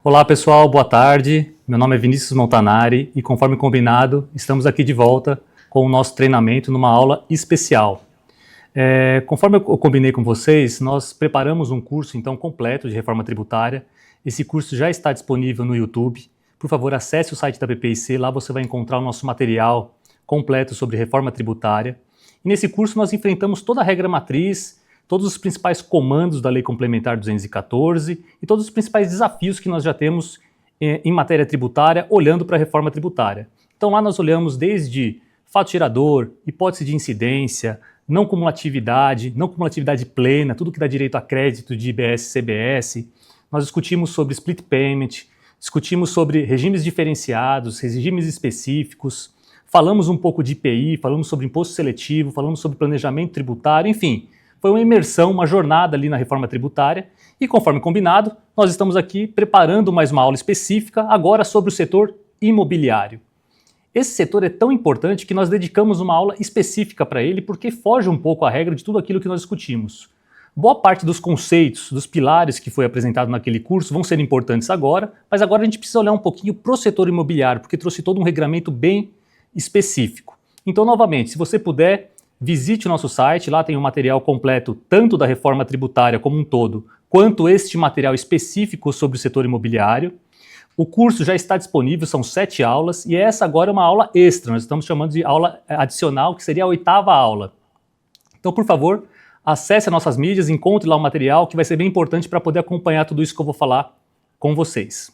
Olá pessoal, boa tarde. Meu nome é Vinícius Montanari e conforme combinado, estamos aqui de volta com o nosso treinamento numa aula especial. Conforme eu combinei com vocês, nós preparamos um curso então completo de reforma tributária. Esse curso já está disponível no YouTube. Por favor, acesse o site da PPIC, lá você vai encontrar o nosso material completo sobre reforma tributária. E nesse curso nós enfrentamos toda a regra matriz, todos os principais comandos da Lei Complementar 214 e todos os principais desafios que nós já temos em matéria tributária, olhando para a reforma tributária. Então lá nós olhamos desde fato gerador, hipótese de incidência, não cumulatividade plena, tudo que dá direito a crédito de IBS e CBS. Nós discutimos sobre split payment, discutimos sobre regimes diferenciados, regimes específicos, falamos um pouco de IPI, falamos sobre imposto seletivo, falamos sobre planejamento tributário, enfim. Foi uma imersão, uma jornada ali na reforma tributária e, conforme combinado, nós estamos aqui preparando mais uma aula específica agora sobre o setor imobiliário. Esse setor é tão importante que nós dedicamos uma aula específica para ele porque foge um pouco à regra de tudo aquilo que nós discutimos. Boa parte dos conceitos, dos pilares que foi apresentado naquele curso vão ser importantes agora, mas agora a gente precisa olhar um pouquinho para o setor imobiliário, porque trouxe todo um regramento bem específico. Então, novamente, se você puder, visite o nosso site, lá tem um material completo tanto da reforma tributária como um todo, quanto este material específico sobre o setor imobiliário. O curso já está disponível, são 7 aulas, e essa agora é uma aula extra, nós estamos chamando de aula adicional, que seria a 8ª aula. Então, por favor, acesse as nossas mídias, encontre lá o material, que vai ser bem importante para poder acompanhar tudo isso que eu vou falar com vocês.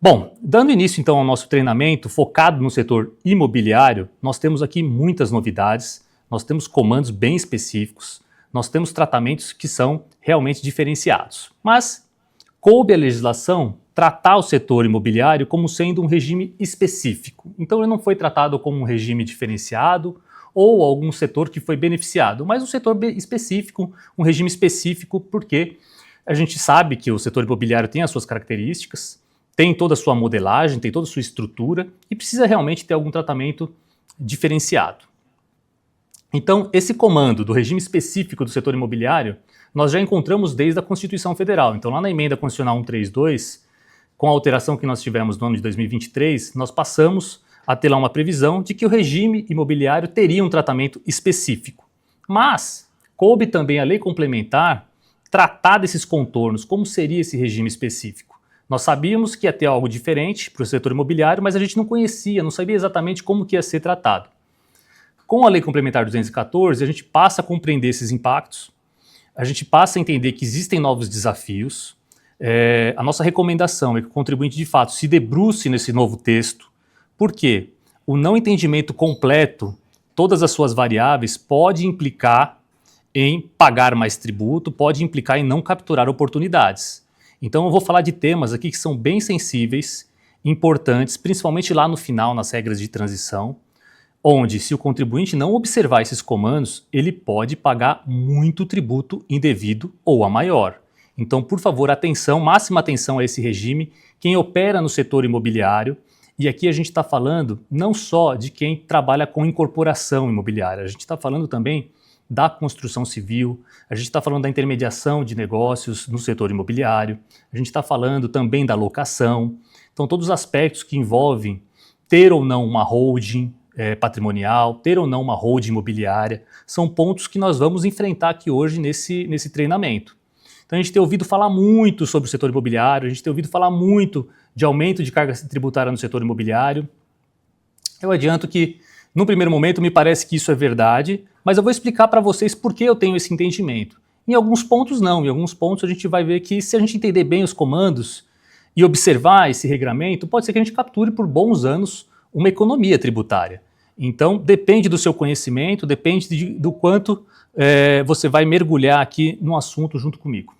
Bom, dando início então ao nosso treinamento focado no setor imobiliário, nós temos aqui muitas novidades. Nós temos comandos bem específicos, nós temos tratamentos que são realmente diferenciados. Mas coube a legislação tratar o setor imobiliário como sendo um regime específico. Então ele não foi tratado como um regime diferenciado ou algum setor que foi beneficiado, mas um setor específico, um regime específico, porque a gente sabe que o setor imobiliário tem as suas características, tem toda a sua modelagem, tem toda a sua estrutura e precisa realmente ter algum tratamento diferenciado. Então, esse comando do regime específico do setor imobiliário, nós já encontramos desde a Constituição Federal. Então, lá na Emenda Constitucional 132, com a alteração que nós tivemos no ano de 2023, nós passamos a ter lá uma previsão de que o regime imobiliário teria um tratamento específico. Mas, coube também a lei complementar tratar desses contornos, como seria esse regime específico. Nós sabíamos que ia ter algo diferente para o setor imobiliário, mas a gente não conhecia, não sabia exatamente como que ia ser tratado. Com a Lei Complementar 214, a gente passa a compreender esses impactos, a gente passa a entender que existem novos desafios. A nossa recomendação é que o contribuinte, de fato, se debruce nesse novo texto, porque o não entendimento completo, todas as suas variáveis, pode implicar em pagar mais tributo, pode implicar em não capturar oportunidades. Então eu vou falar de temas aqui que são bem sensíveis, importantes, principalmente lá no final, nas regras de transição, onde, se o contribuinte não observar esses comandos, ele pode pagar muito tributo indevido ou a maior. Então, por favor, atenção, máxima atenção a esse regime, quem opera no setor imobiliário, e aqui a gente está falando não só de quem trabalha com incorporação imobiliária, a gente está falando também da construção civil, a gente está falando da intermediação de negócios no setor imobiliário, a gente está falando também da locação, então todos os aspectos que envolvem ter ou não uma holding, patrimonial, ter ou não uma holding imobiliária, são pontos que nós vamos enfrentar aqui hoje nesse treinamento. Então a gente tem ouvido falar muito sobre o setor imobiliário, a gente tem ouvido falar muito de aumento de carga tributária no setor imobiliário. Eu adianto que, no primeiro momento, me parece que isso é verdade, mas eu vou explicar para vocês por que eu tenho esse entendimento. Em alguns pontos não, em alguns pontos a gente vai ver que, se a gente entender bem os comandos e observar esse regramento, pode ser que a gente capture por bons anos uma economia tributária. Então, depende do seu conhecimento, depende do quanto você vai mergulhar aqui no assunto junto comigo.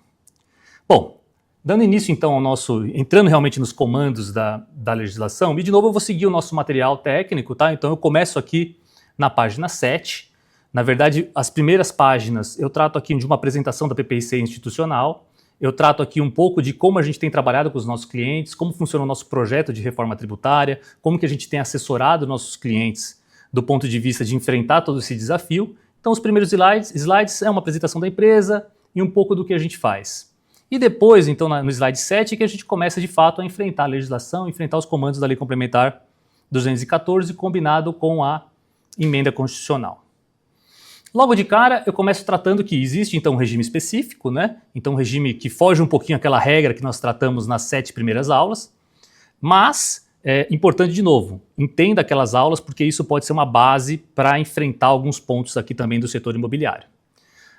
Bom, dando início então ao entrando realmente nos comandos da legislação, e de novo eu vou seguir o nosso material técnico, tá? Então eu começo aqui na página 7. Na verdade, as primeiras páginas eu trato aqui de uma apresentação da PPIC institucional, eu trato aqui um pouco de como a gente tem trabalhado com os nossos clientes, como funciona o nosso projeto de reforma tributária, como que a gente tem assessorado nossos clientes do ponto de vista de enfrentar todo esse desafio. Então os primeiros slides é uma apresentação da empresa e um pouco do que a gente faz. E depois, então, no slide 7, que a gente começa de fato a enfrentar a legislação, enfrentar os comandos da Lei Complementar 214, combinado com a emenda constitucional. Logo de cara, eu começo tratando que existe então um regime específico, né? Então um regime que foge um pouquinho àquela regra que nós tratamos nas 7 primeiras aulas, mas é importante de novo, entenda aquelas aulas porque isso pode ser uma base para enfrentar alguns pontos aqui também do setor imobiliário.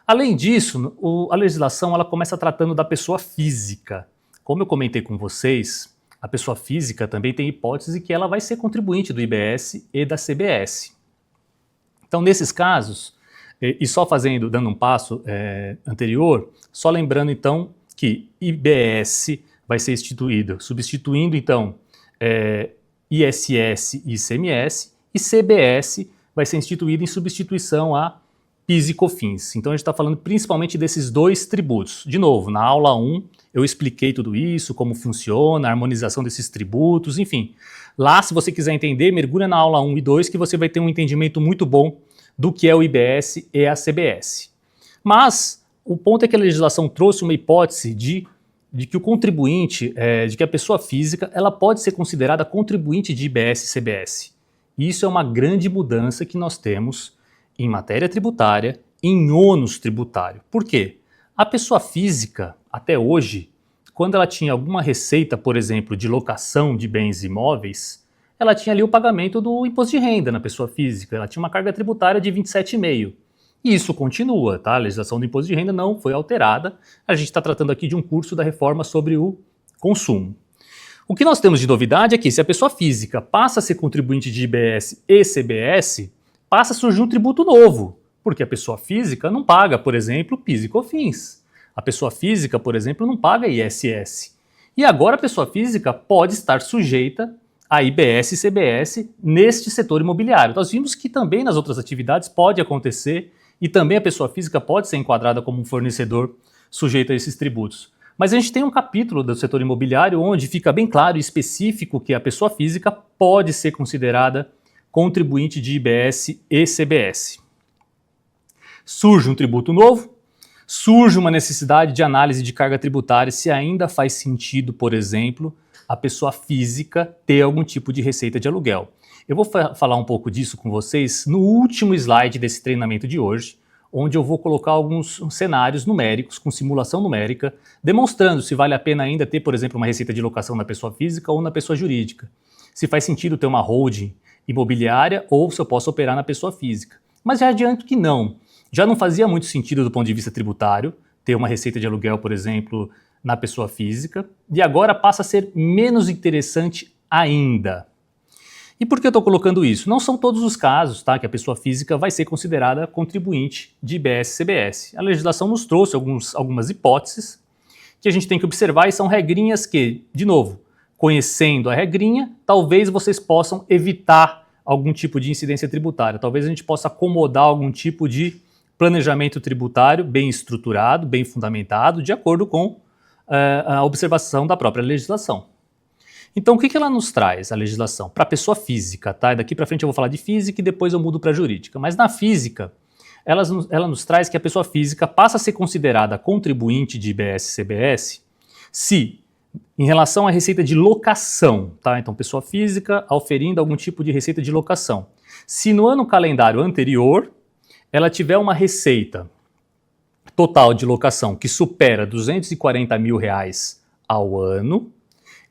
Além disso, a legislação ela começa tratando da pessoa física. Como eu comentei com vocês, a pessoa física também tem hipótese que ela vai ser contribuinte do IBS e da CBS. Então, nesses casos, e só dando um passo anterior, só lembrando então que IBS vai ser instituído, substituindo então ISS e ICMS, e CBS vai ser instituído em substituição a PIS e COFINS. Então a gente está falando principalmente desses dois tributos. De novo, na aula 1 eu expliquei tudo isso, como funciona, a harmonização desses tributos, enfim. Lá, se você quiser entender, mergulha na aula 1 e 2 que você vai ter um entendimento muito bom do que é o IBS e a CBS. Mas o ponto é que a legislação trouxe uma hipótese de que o contribuinte, de que a pessoa física, ela pode ser considerada contribuinte de IBS e CBS. E isso é uma grande mudança que nós temos em matéria tributária, em ônus tributário. Por quê? A pessoa física, até hoje, quando ela tinha alguma receita, por exemplo, de locação de bens imóveis, ela tinha ali o pagamento do imposto de renda na pessoa física, ela tinha uma carga tributária de 27,5%. E isso continua, tá? A legislação do imposto de renda não foi alterada, a gente está tratando aqui de um curso da reforma sobre o consumo. O que nós temos de novidade é que se a pessoa física passa a ser contribuinte de IBS e CBS, passa a surgir um tributo novo, porque a pessoa física não paga, por exemplo, PIS e COFINS. A pessoa física, por exemplo, não paga ISS. E agora a pessoa física pode estar sujeita a IBS e CBS neste setor imobiliário. Nós vimos que também nas outras atividades pode acontecer e também a pessoa física pode ser enquadrada como um fornecedor sujeito a esses tributos. Mas a gente tem um capítulo do setor imobiliário onde fica bem claro e específico que a pessoa física pode ser considerada contribuinte de IBS e CBS. Surge um tributo novo, surge uma necessidade de análise de carga tributária se ainda faz sentido, por exemplo, a pessoa física ter algum tipo de receita de aluguel. Eu vou falar um pouco disso com vocês no último slide desse treinamento de hoje, onde eu vou colocar alguns cenários numéricos, com simulação numérica, demonstrando se vale a pena ainda ter, por exemplo, uma receita de locação na pessoa física ou na pessoa jurídica. Se faz sentido ter uma holding imobiliária ou se eu posso operar na pessoa física. Mas já adianto que não. Já não fazia muito sentido do ponto de vista tributário ter uma receita de aluguel, por exemplo, na pessoa física, e agora passa a ser menos interessante ainda. E por que eu estou colocando isso? Não são todos os casos, tá, que a pessoa física vai ser considerada contribuinte de IBS e CBS. A legislação nos trouxe algumas hipóteses que a gente tem que observar e são regrinhas que, de novo, conhecendo a regrinha, talvez vocês possam evitar algum tipo de incidência tributária. Talvez a gente possa acomodar algum tipo de planejamento tributário bem estruturado, bem fundamentado, de acordo com a observação da própria legislação. Então, o que ela nos traz, a legislação? Para a pessoa física, tá? Daqui para frente eu vou falar de física e depois eu mudo para a jurídica. Mas na física, ela nos traz que a pessoa física passa a ser considerada contribuinte de IBS e CBS se, em relação à receita de locação, tá? Então, pessoa física auferindo algum tipo de receita de locação. Se no ano calendário anterior, ela tiver uma receita total de locação que supera R$240 mil ao ano,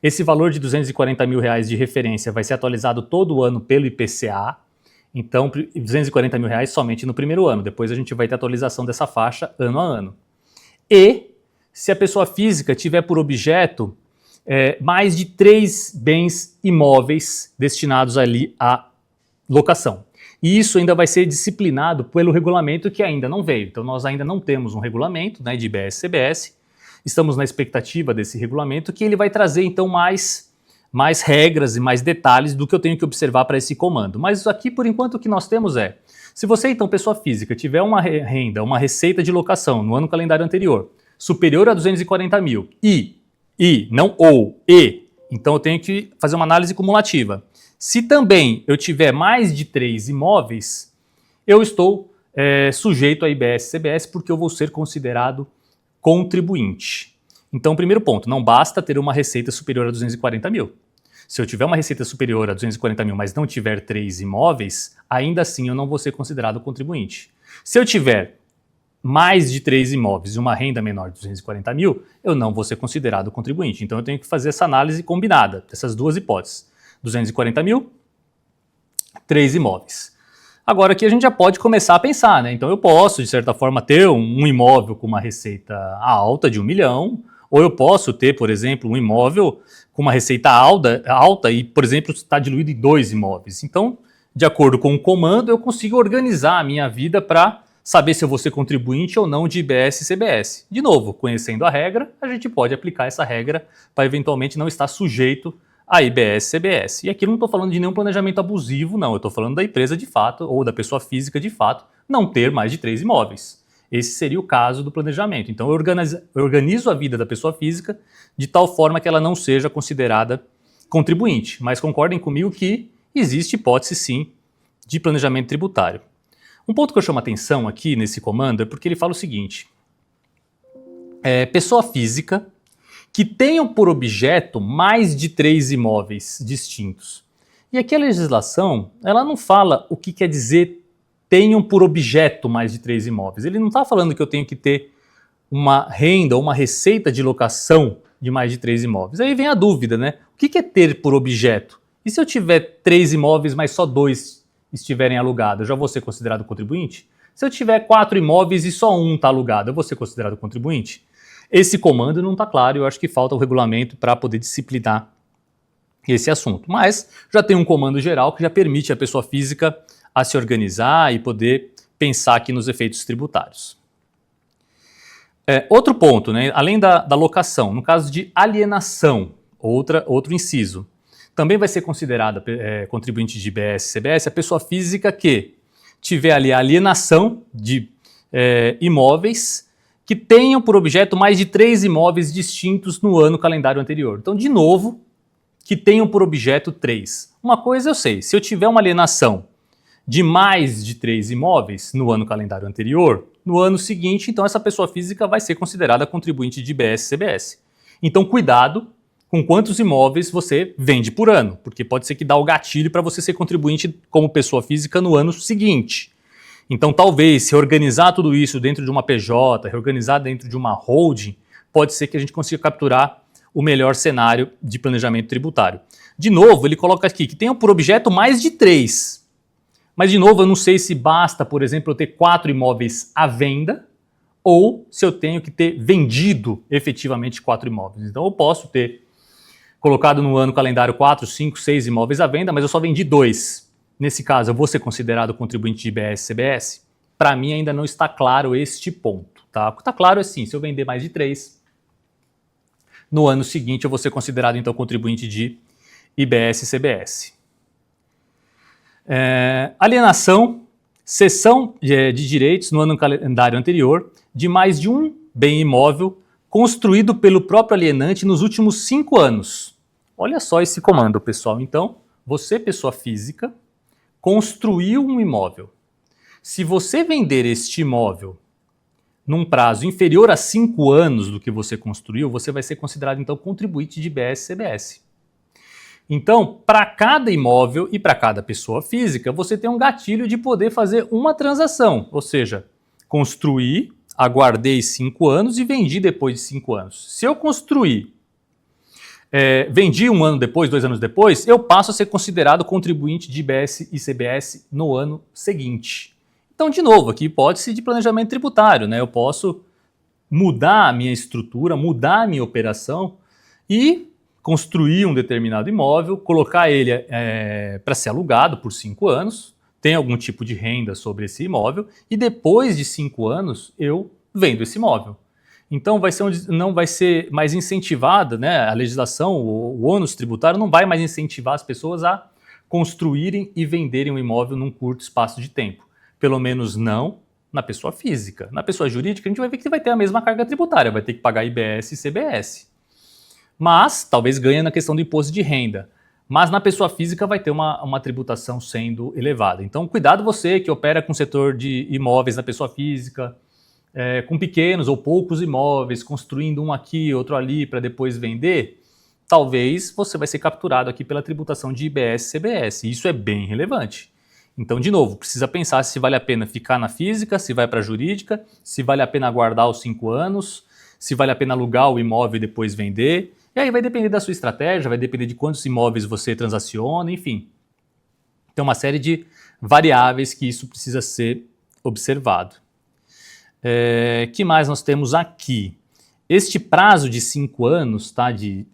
esse valor de R$240 mil de referência vai ser atualizado todo ano pelo IPCA, então R$240 mil somente no primeiro ano, depois a gente vai ter atualização dessa faixa ano a ano. E se a pessoa física tiver por objeto mais de 3 bens imóveis destinados ali à locação. E isso ainda vai ser disciplinado pelo regulamento que ainda não veio. Então nós ainda não temos um regulamento, né, de IBS e CBS, estamos na expectativa desse regulamento que ele vai trazer então mais regras e mais detalhes do que eu tenho que observar para esse comando. Mas aqui por enquanto o que nós temos se você então, pessoa física, tiver uma renda, uma receita de locação no ano calendário anterior superior a 240 mil então eu tenho que fazer uma análise cumulativa. Se também eu tiver mais de 3 imóveis, eu estou sujeito a IBS e CBS porque eu vou ser considerado contribuinte. Então, primeiro ponto, não basta ter uma receita superior a 240 mil. Se eu tiver uma receita superior a 240 mil, mas não tiver 3 imóveis, ainda assim eu não vou ser considerado contribuinte. Se eu tiver mais de 3 imóveis e uma renda menor de 240 mil, eu não vou ser considerado contribuinte. Então eu tenho que fazer essa análise combinada, dessas duas hipóteses. 240 mil, 3 imóveis. Agora aqui a gente já pode começar a pensar, né? Então eu posso, de certa forma, ter um imóvel com uma receita alta de 1 milhão, ou eu posso ter, por exemplo, um imóvel com uma receita alta e, por exemplo, está diluído em 2 imóveis. Então, de acordo com o comando, eu consigo organizar a minha vida para saber se eu vou ser contribuinte ou não de IBS e CBS. De novo, conhecendo a regra, a gente pode aplicar essa regra para eventualmente não estar sujeito a IBS e CBS. E aqui eu não estou falando de nenhum planejamento abusivo, não. Eu estou falando da empresa de fato, ou da pessoa física de fato, não ter mais de 3 imóveis. Esse seria o caso do planejamento. Então eu organizo a vida da pessoa física de tal forma que ela não seja considerada contribuinte. Mas concordem comigo que existe hipótese sim de planejamento tributário. Um ponto que eu chamo a atenção aqui nesse comando é porque ele fala o seguinte: pessoa física que tenham por objeto mais de 3 imóveis distintos. E aqui a legislação, ela não fala o que quer dizer tenham por objeto mais de 3 imóveis. Ele não está falando que eu tenho que ter uma renda ou uma receita de locação de mais de 3 imóveis. Aí vem a dúvida, né? O que é ter por objeto? E se eu tiver 3 imóveis, mas só 2 estiverem alugados, eu já vou ser considerado contribuinte? Se eu tiver 4 imóveis e só um está alugado, eu vou ser considerado contribuinte? Esse comando não está claro e eu acho que falta o regulamento para poder disciplinar esse assunto. Mas já tem um comando geral que já permite a pessoa física a se organizar e poder pensar aqui nos efeitos tributários. Outro ponto, né, além da locação, no caso de alienação, outro inciso, também vai ser considerada contribuinte de IBS e CBS a pessoa física que tiver ali a alienação de imóveis que tenham por objeto mais de 3 imóveis distintos no ano calendário anterior. Então, de novo, que tenham por objeto 3. Uma coisa eu sei, se eu tiver uma alienação de mais de 3 imóveis no ano calendário anterior, no ano seguinte, então essa pessoa física vai ser considerada contribuinte de IBS e CBS. Então cuidado com quantos imóveis você vende por ano, porque pode ser que dá o gatilho para você ser contribuinte como pessoa física no ano seguinte. Então talvez se organizar tudo isso dentro de uma PJ, reorganizar dentro de uma holding, pode ser que a gente consiga capturar o melhor cenário de planejamento tributário. De novo, ele coloca aqui que tenham por objeto mais de 3. Mas, de novo, eu não sei se basta, por exemplo, eu ter 4 imóveis à venda ou se eu tenho que ter vendido efetivamente 4 imóveis. Então, eu posso ter colocado no ano calendário 4, 5, 6 imóveis à venda, mas eu só vendi 2. Nesse caso, eu vou ser considerado contribuinte de IBS e CBS? Para mim, ainda não está claro este ponto. Tá? O que está claro é sim, se eu vender mais de 3, no ano seguinte eu vou ser considerado, então, contribuinte de IBS e CBS. Alienação, cessão de direitos no ano calendário anterior de mais de um bem imóvel construído pelo próprio alienante nos últimos 5 anos. Olha só esse comando, pessoal. Então, você, pessoa física, construiu um imóvel. Se você vender este imóvel num prazo inferior a 5 anos do que você construiu, você vai ser considerado, então, contribuinte de IBS e CBS. Então, para cada imóvel e para cada pessoa física, você tem um gatilho de poder fazer uma transação, ou seja, construir, aguardei 5 anos e vendi depois de 5 anos. Se eu construir, vendi 1 ano depois, 2 anos depois, eu passo a ser considerado contribuinte de IBS e CBS no ano seguinte. Então, de novo, aqui hipótese de planejamento tributário, né? Eu posso mudar a minha estrutura, mudar a minha operação e construir um determinado imóvel, colocar ele para ser alugado por 5 anos, tem algum tipo de renda sobre esse imóvel e depois de 5 anos eu vendo esse imóvel. Então não vai ser mais incentivada, né, a legislação, o ônus tributário não vai mais incentivar as pessoas a construírem e venderem um imóvel num curto espaço de tempo. Pelo menos não na pessoa física. Na pessoa jurídica a gente vai ver que vai ter a mesma carga tributária, vai ter que pagar IBS e CBS. Mas talvez ganhe na questão do imposto de renda. Mas na pessoa física vai ter uma tributação sendo elevada. Então cuidado você que opera com o setor de imóveis na pessoa física, com pequenos ou poucos imóveis, construindo um aqui, outro ali para depois vender, talvez você vai ser capturado aqui pela tributação de IBS e CBS. Isso é bem relevante. Então, de novo, precisa pensar se vale a pena ficar na física, se vai para a jurídica, se vale a pena aguardar os 5 anos, se vale a pena alugar o imóvel e depois vender. E aí vai depender da sua estratégia, vai depender de quantos imóveis você transaciona, enfim. Tem uma série de variáveis que isso precisa ser observado. Que mais nós temos aqui? Este prazo de 5 anos, tá,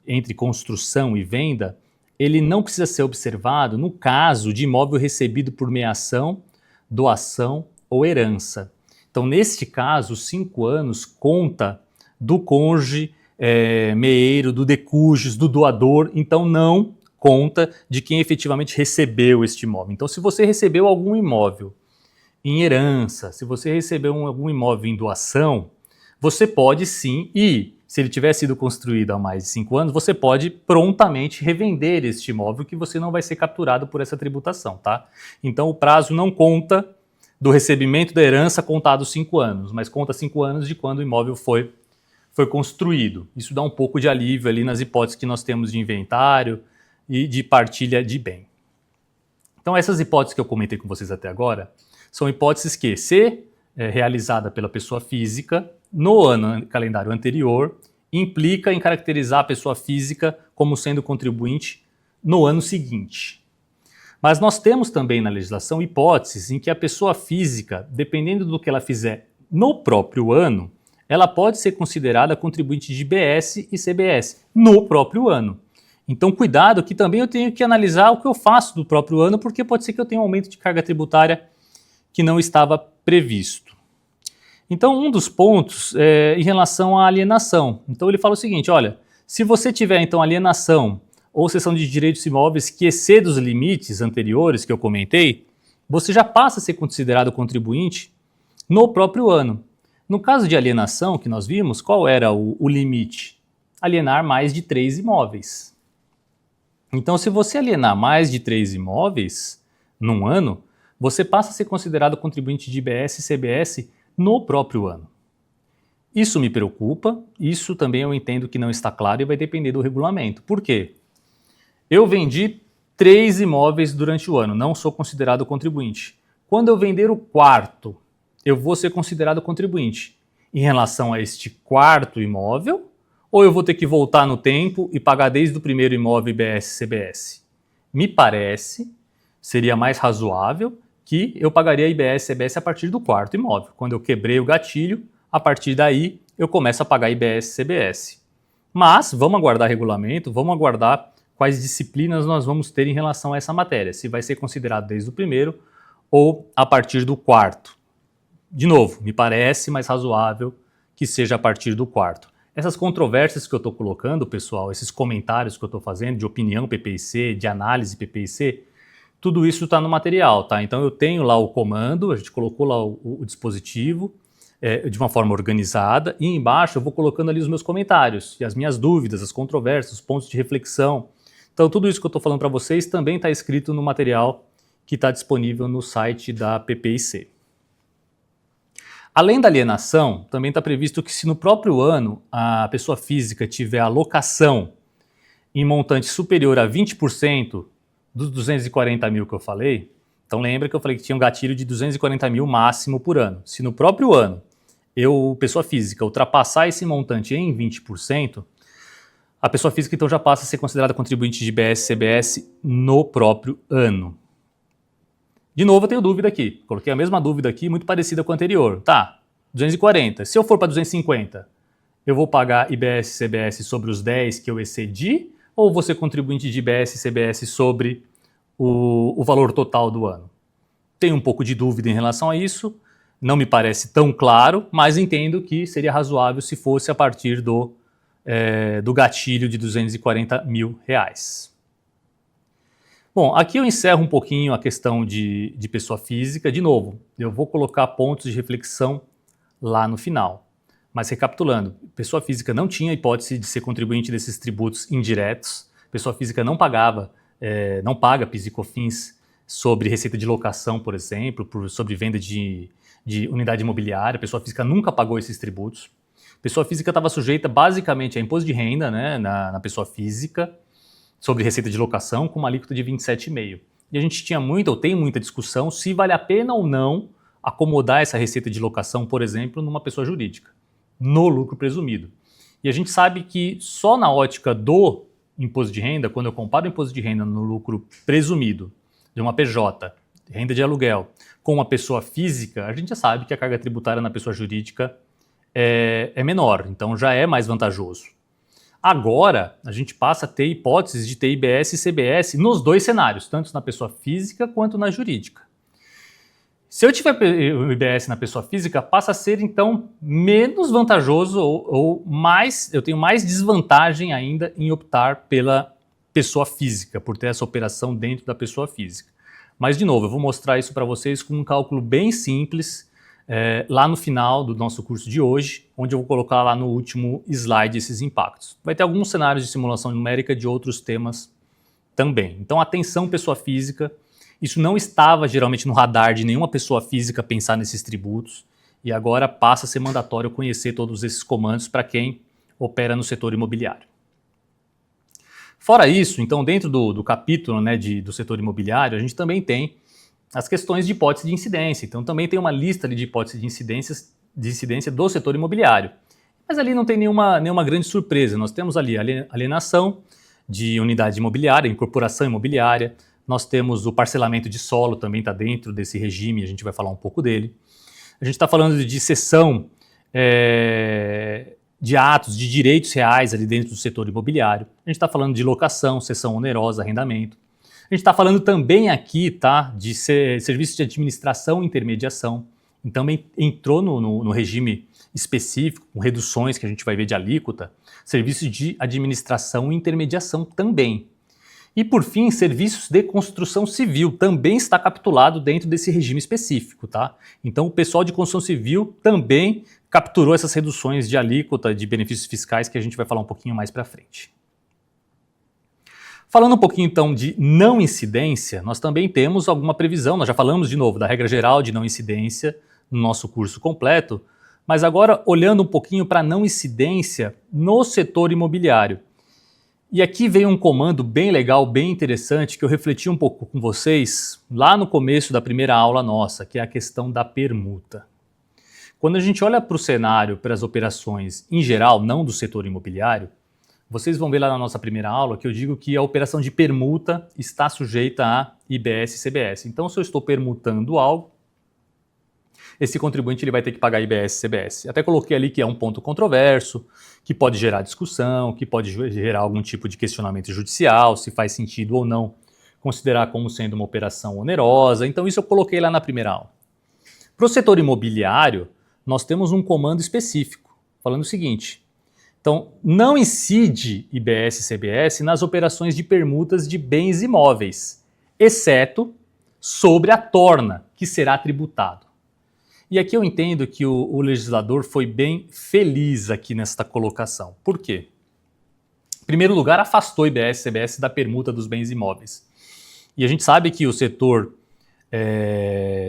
entre construção e venda, ele não precisa ser observado no caso de imóvel recebido por meação, doação ou herança. Então, neste caso, os 5 anos conta do cônjuge meeiro, do decúgios, do doador, então não conta de quem efetivamente recebeu este imóvel. Então, se você recebeu algum imóvel em herança, se você recebeu algum imóvel em doação, você pode sim, e se ele tiver sido construído há mais de 5 anos, você pode prontamente revender este imóvel que você não vai ser capturado por essa tributação, tá? Então o prazo não conta do recebimento da herança contado 5 anos, mas conta 5 anos de quando o imóvel foi construído. Isso dá um pouco de alívio ali nas hipóteses que nós temos de inventário e de partilha de bem. Então essas hipóteses que eu comentei com vocês até agora são hipóteses que, se realizada pela pessoa física no ano calendário anterior, implica em caracterizar a pessoa física como sendo contribuinte no ano seguinte. Mas nós temos também na legislação hipóteses em que a pessoa física, dependendo do que ela fizer no próprio ano, ela pode ser considerada contribuinte de IBS e CBS no próprio ano. Então, cuidado que também eu tenho que analisar o que eu faço do próprio ano, porque pode ser que eu tenha um aumento de carga tributária que não estava previsto. Então, um dos pontos é em relação à alienação. Então, ele fala o seguinte, olha, se você tiver, então, alienação ou cessão de direitos imóveis que exceda os limites anteriores que eu comentei, você já passa a ser considerado contribuinte no próprio ano. No caso de alienação que nós vimos, qual era o limite? Alienar mais de 3 imóveis. Então, se você alienar mais de 3 imóveis num ano, você passa a ser considerado contribuinte de IBS e CBS no próprio ano. Isso me preocupa, isso também eu entendo que não está claro e vai depender do regulamento. Por quê? Eu vendi 3 imóveis durante o ano, não sou considerado contribuinte. Quando eu vender o quarto, eu vou ser considerado contribuinte em relação a este quarto imóvel, ou eu vou ter que voltar no tempo e pagar desde o primeiro imóvel IBS e CBS? Me parece, seria mais razoável que eu pagaria IBS e CBS a partir do quarto imóvel. Quando eu quebrei o gatilho, a partir daí eu começo a pagar IBS e CBS. Mas vamos aguardar regulamento, vamos aguardar quais disciplinas nós vamos ter em relação a essa matéria, se vai ser considerado desde o primeiro ou a partir do quarto. De novo, me parece mais razoável que seja a partir do quarto. Essas controvérsias que eu estou colocando, pessoal, esses comentários que eu estou fazendo de opinião PPIC, de análise PPIC, tudo isso está no material, tá? Então eu tenho lá o comando, a gente colocou lá o dispositivo de uma forma organizada e embaixo eu vou colocando ali os meus comentários e as minhas dúvidas, as controvérsias, os pontos de reflexão. Então tudo isso que eu estou falando para vocês também está escrito no material que está disponível no site da PPIC. Além da alienação, também está previsto que se no próprio ano a pessoa física tiver alocação em montante superior a 20% dos 240 mil que eu falei, então lembra que eu falei que tinha um gatilho de 240 mil máximo por ano. Se no próprio ano eu, pessoa física, ultrapassar esse montante em 20%, a pessoa física então já passa a ser considerada contribuinte de IBS e CBS no próprio ano. De novo, eu tenho dúvida aqui. Coloquei a mesma dúvida aqui, muito parecida com a anterior. Tá, 240. Se eu for para 250, eu vou pagar IBS e CBS sobre os 10 que eu excedi? Ou vou ser contribuinte de IBS e CBS sobre o valor total do ano? Tenho um pouco de dúvida em relação a isso. Não me parece tão claro, mas entendo que seria razoável se fosse a partir do gatilho de 240 mil reais. Bom, aqui eu encerro um pouquinho a questão de pessoa física. De novo, eu vou colocar pontos de reflexão lá no final. Mas recapitulando, pessoa física não tinha hipótese de ser contribuinte desses tributos indiretos. Pessoa física não pagava, não paga PIS e COFINS sobre receita de locação, por exemplo, sobre venda de de unidade imobiliária, a pessoa física nunca pagou esses tributos. A pessoa física estava sujeita basicamente a imposto de renda, né, na pessoa física, sobre receita de locação, com uma alíquota de 27,5%. E a gente tinha muita, ou tem muita discussão, se vale a pena ou não acomodar essa receita de locação, por exemplo, numa pessoa jurídica, no lucro presumido. E a gente sabe que só na ótica do imposto de renda, quando eu comparo o imposto de renda no lucro presumido de uma PJ, renda de aluguel, com uma pessoa física, a gente já sabe que a carga tributária na pessoa jurídica é menor, então já é mais vantajoso. Agora, a gente passa a ter hipóteses de ter IBS e CBS nos dois cenários, tanto na pessoa física quanto na jurídica. Se eu tiver o IBS na pessoa física, passa a ser, então, menos vantajoso ou mais, eu tenho mais desvantagem ainda em optar pela pessoa física, por ter essa operação dentro da pessoa física. Mas, de novo, eu vou mostrar isso para vocês com um cálculo bem simples, lá no final do nosso curso de hoje, onde eu vou colocar lá no último slide esses impactos. Vai ter alguns cenários de simulação numérica de outros temas também. Então, atenção pessoa física, isso não estava geralmente no radar de nenhuma pessoa física pensar nesses tributos, e agora passa a ser mandatório conhecer todos esses comandos para quem opera no setor imobiliário. Fora isso, então, dentro do capítulo, né, do setor imobiliário, a gente também tem as questões de hipótese de incidência. Então, também tem uma lista ali de hipóteses de incidência do setor imobiliário. Mas ali não tem nenhuma grande surpresa. Nós temos ali alienação de unidade imobiliária, incorporação imobiliária. Nós temos o parcelamento de solo, também está dentro desse regime, a gente vai falar um pouco dele. A gente está falando de cessão de atos de direitos reais ali dentro do setor imobiliário. A gente está falando de locação, cessão onerosa, arrendamento. A gente está falando também aqui, tá, de serviços de administração e intermediação. Então entrou no regime específico, com reduções que a gente vai ver de alíquota, serviços de administração e intermediação também. E por fim, serviços de construção civil também está capitulado dentro desse regime específico, tá? Então o pessoal de construção civil também capturou essas reduções de alíquota de benefícios fiscais que a gente vai falar um pouquinho mais para frente. Falando um pouquinho então de não incidência, nós também temos alguma previsão, nós já falamos de novo da regra geral de não incidência no nosso curso completo, mas agora olhando um pouquinho para a não incidência no setor imobiliário. E aqui veio um comando bem legal, bem interessante, que eu refleti um pouco com vocês lá no começo da primeira aula nossa, que é a questão da permuta. Quando a gente olha para o cenário, para as operações em geral, não do setor imobiliário, vocês vão ver lá na nossa primeira aula que eu digo que a operação de permuta está sujeita a IBS e CBS. Então, se eu estou permutando algo, esse contribuinte ele vai ter que pagar IBS e CBS. Até coloquei ali que é um ponto controverso, que pode gerar discussão, que pode gerar algum tipo de questionamento judicial, se faz sentido ou não considerar como sendo uma operação onerosa. Então, isso eu coloquei lá na primeira aula. Para o setor imobiliário, nós temos um comando específico, falando o seguinte: então, não incide IBS e CBS nas operações de permutas de bens imóveis, exceto sobre a torna, que será tributado. E aqui eu entendo que o legislador foi bem feliz aqui nesta colocação. Por quê? Em primeiro lugar, afastou IBS e CBS da permuta dos bens imóveis. E a gente sabe que o setor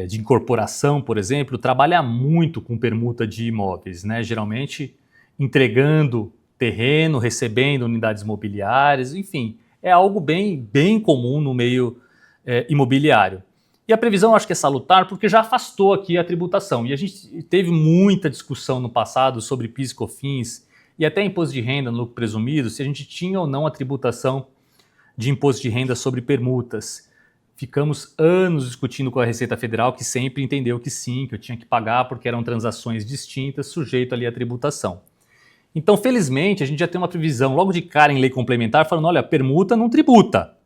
de incorporação, por exemplo, trabalha muito com permuta de imóveis, né? Geralmente entregando terreno, recebendo unidades imobiliárias, enfim, é algo bem comum no meio imobiliário. E a previsão eu acho que é salutar porque já afastou aqui a tributação. E a gente teve muita discussão no passado sobre PIS, COFINS e até imposto de renda no lucro presumido, se a gente tinha ou não a tributação de imposto de renda sobre permutas. Ficamos anos discutindo com a Receita Federal, que sempre entendeu que sim, que eu tinha que pagar porque eram transações distintas, sujeito ali à tributação. Então, felizmente, a gente já tem uma previsão logo de cara em lei complementar falando, olha, permuta não tributa.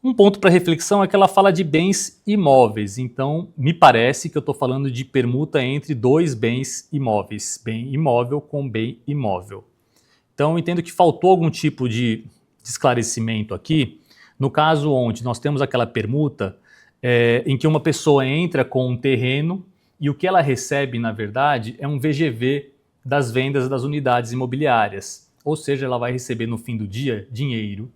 Um ponto para reflexão é que ela fala de bens imóveis, então me parece que eu estou falando de permuta entre dois bens imóveis, bem imóvel com bem imóvel. Então eu entendo que faltou algum tipo de esclarecimento aqui, no caso onde nós temos aquela permuta em que uma pessoa entra com um terreno e o que ela recebe, na verdade, é um VGV das vendas das unidades imobiliárias, ou seja, ela vai receber no fim do dia dinheiro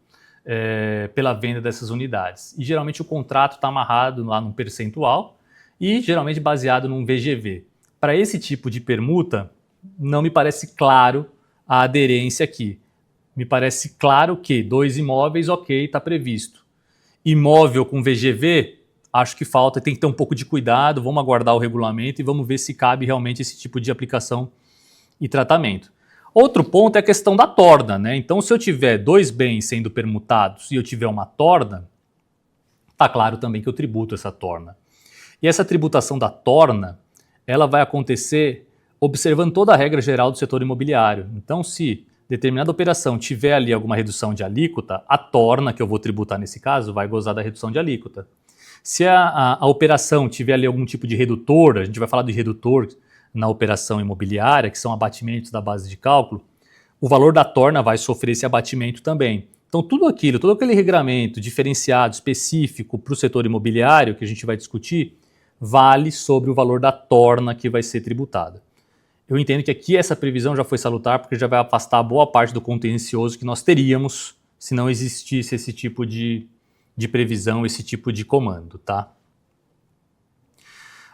pela venda dessas unidades. E geralmente o contrato está amarrado lá num percentual e geralmente baseado num VGV. Para esse tipo de permuta, não me parece claro a aderência aqui. Me parece claro que 2 imóveis, ok, está previsto. Imóvel com VGV, acho que falta, tem que ter um pouco de cuidado, vamos aguardar o regulamento e vamos ver se cabe realmente esse tipo de aplicação e tratamento. Outro ponto é a questão da torna, né? Então, se eu tiver 2 bens sendo permutados e eu tiver uma torna, está claro também que eu tributo essa torna. E essa tributação da torna, ela vai acontecer observando toda a regra geral do setor imobiliário. Então, se determinada operação tiver ali alguma redução de alíquota, a torna que eu vou tributar nesse caso vai gozar da redução de alíquota. Se a operação tiver ali algum tipo de redutor, a gente vai falar de redutor na operação imobiliária, que são abatimentos da base de cálculo, o valor da torna vai sofrer esse abatimento também. Então todo aquele regramento diferenciado, específico para o setor imobiliário que a gente vai discutir, vale sobre o valor da torna que vai ser tributada. Eu entendo que aqui essa previsão já foi salutar porque já vai afastar boa parte do contencioso que nós teríamos se não existisse esse tipo de previsão, esse tipo de comando, tá?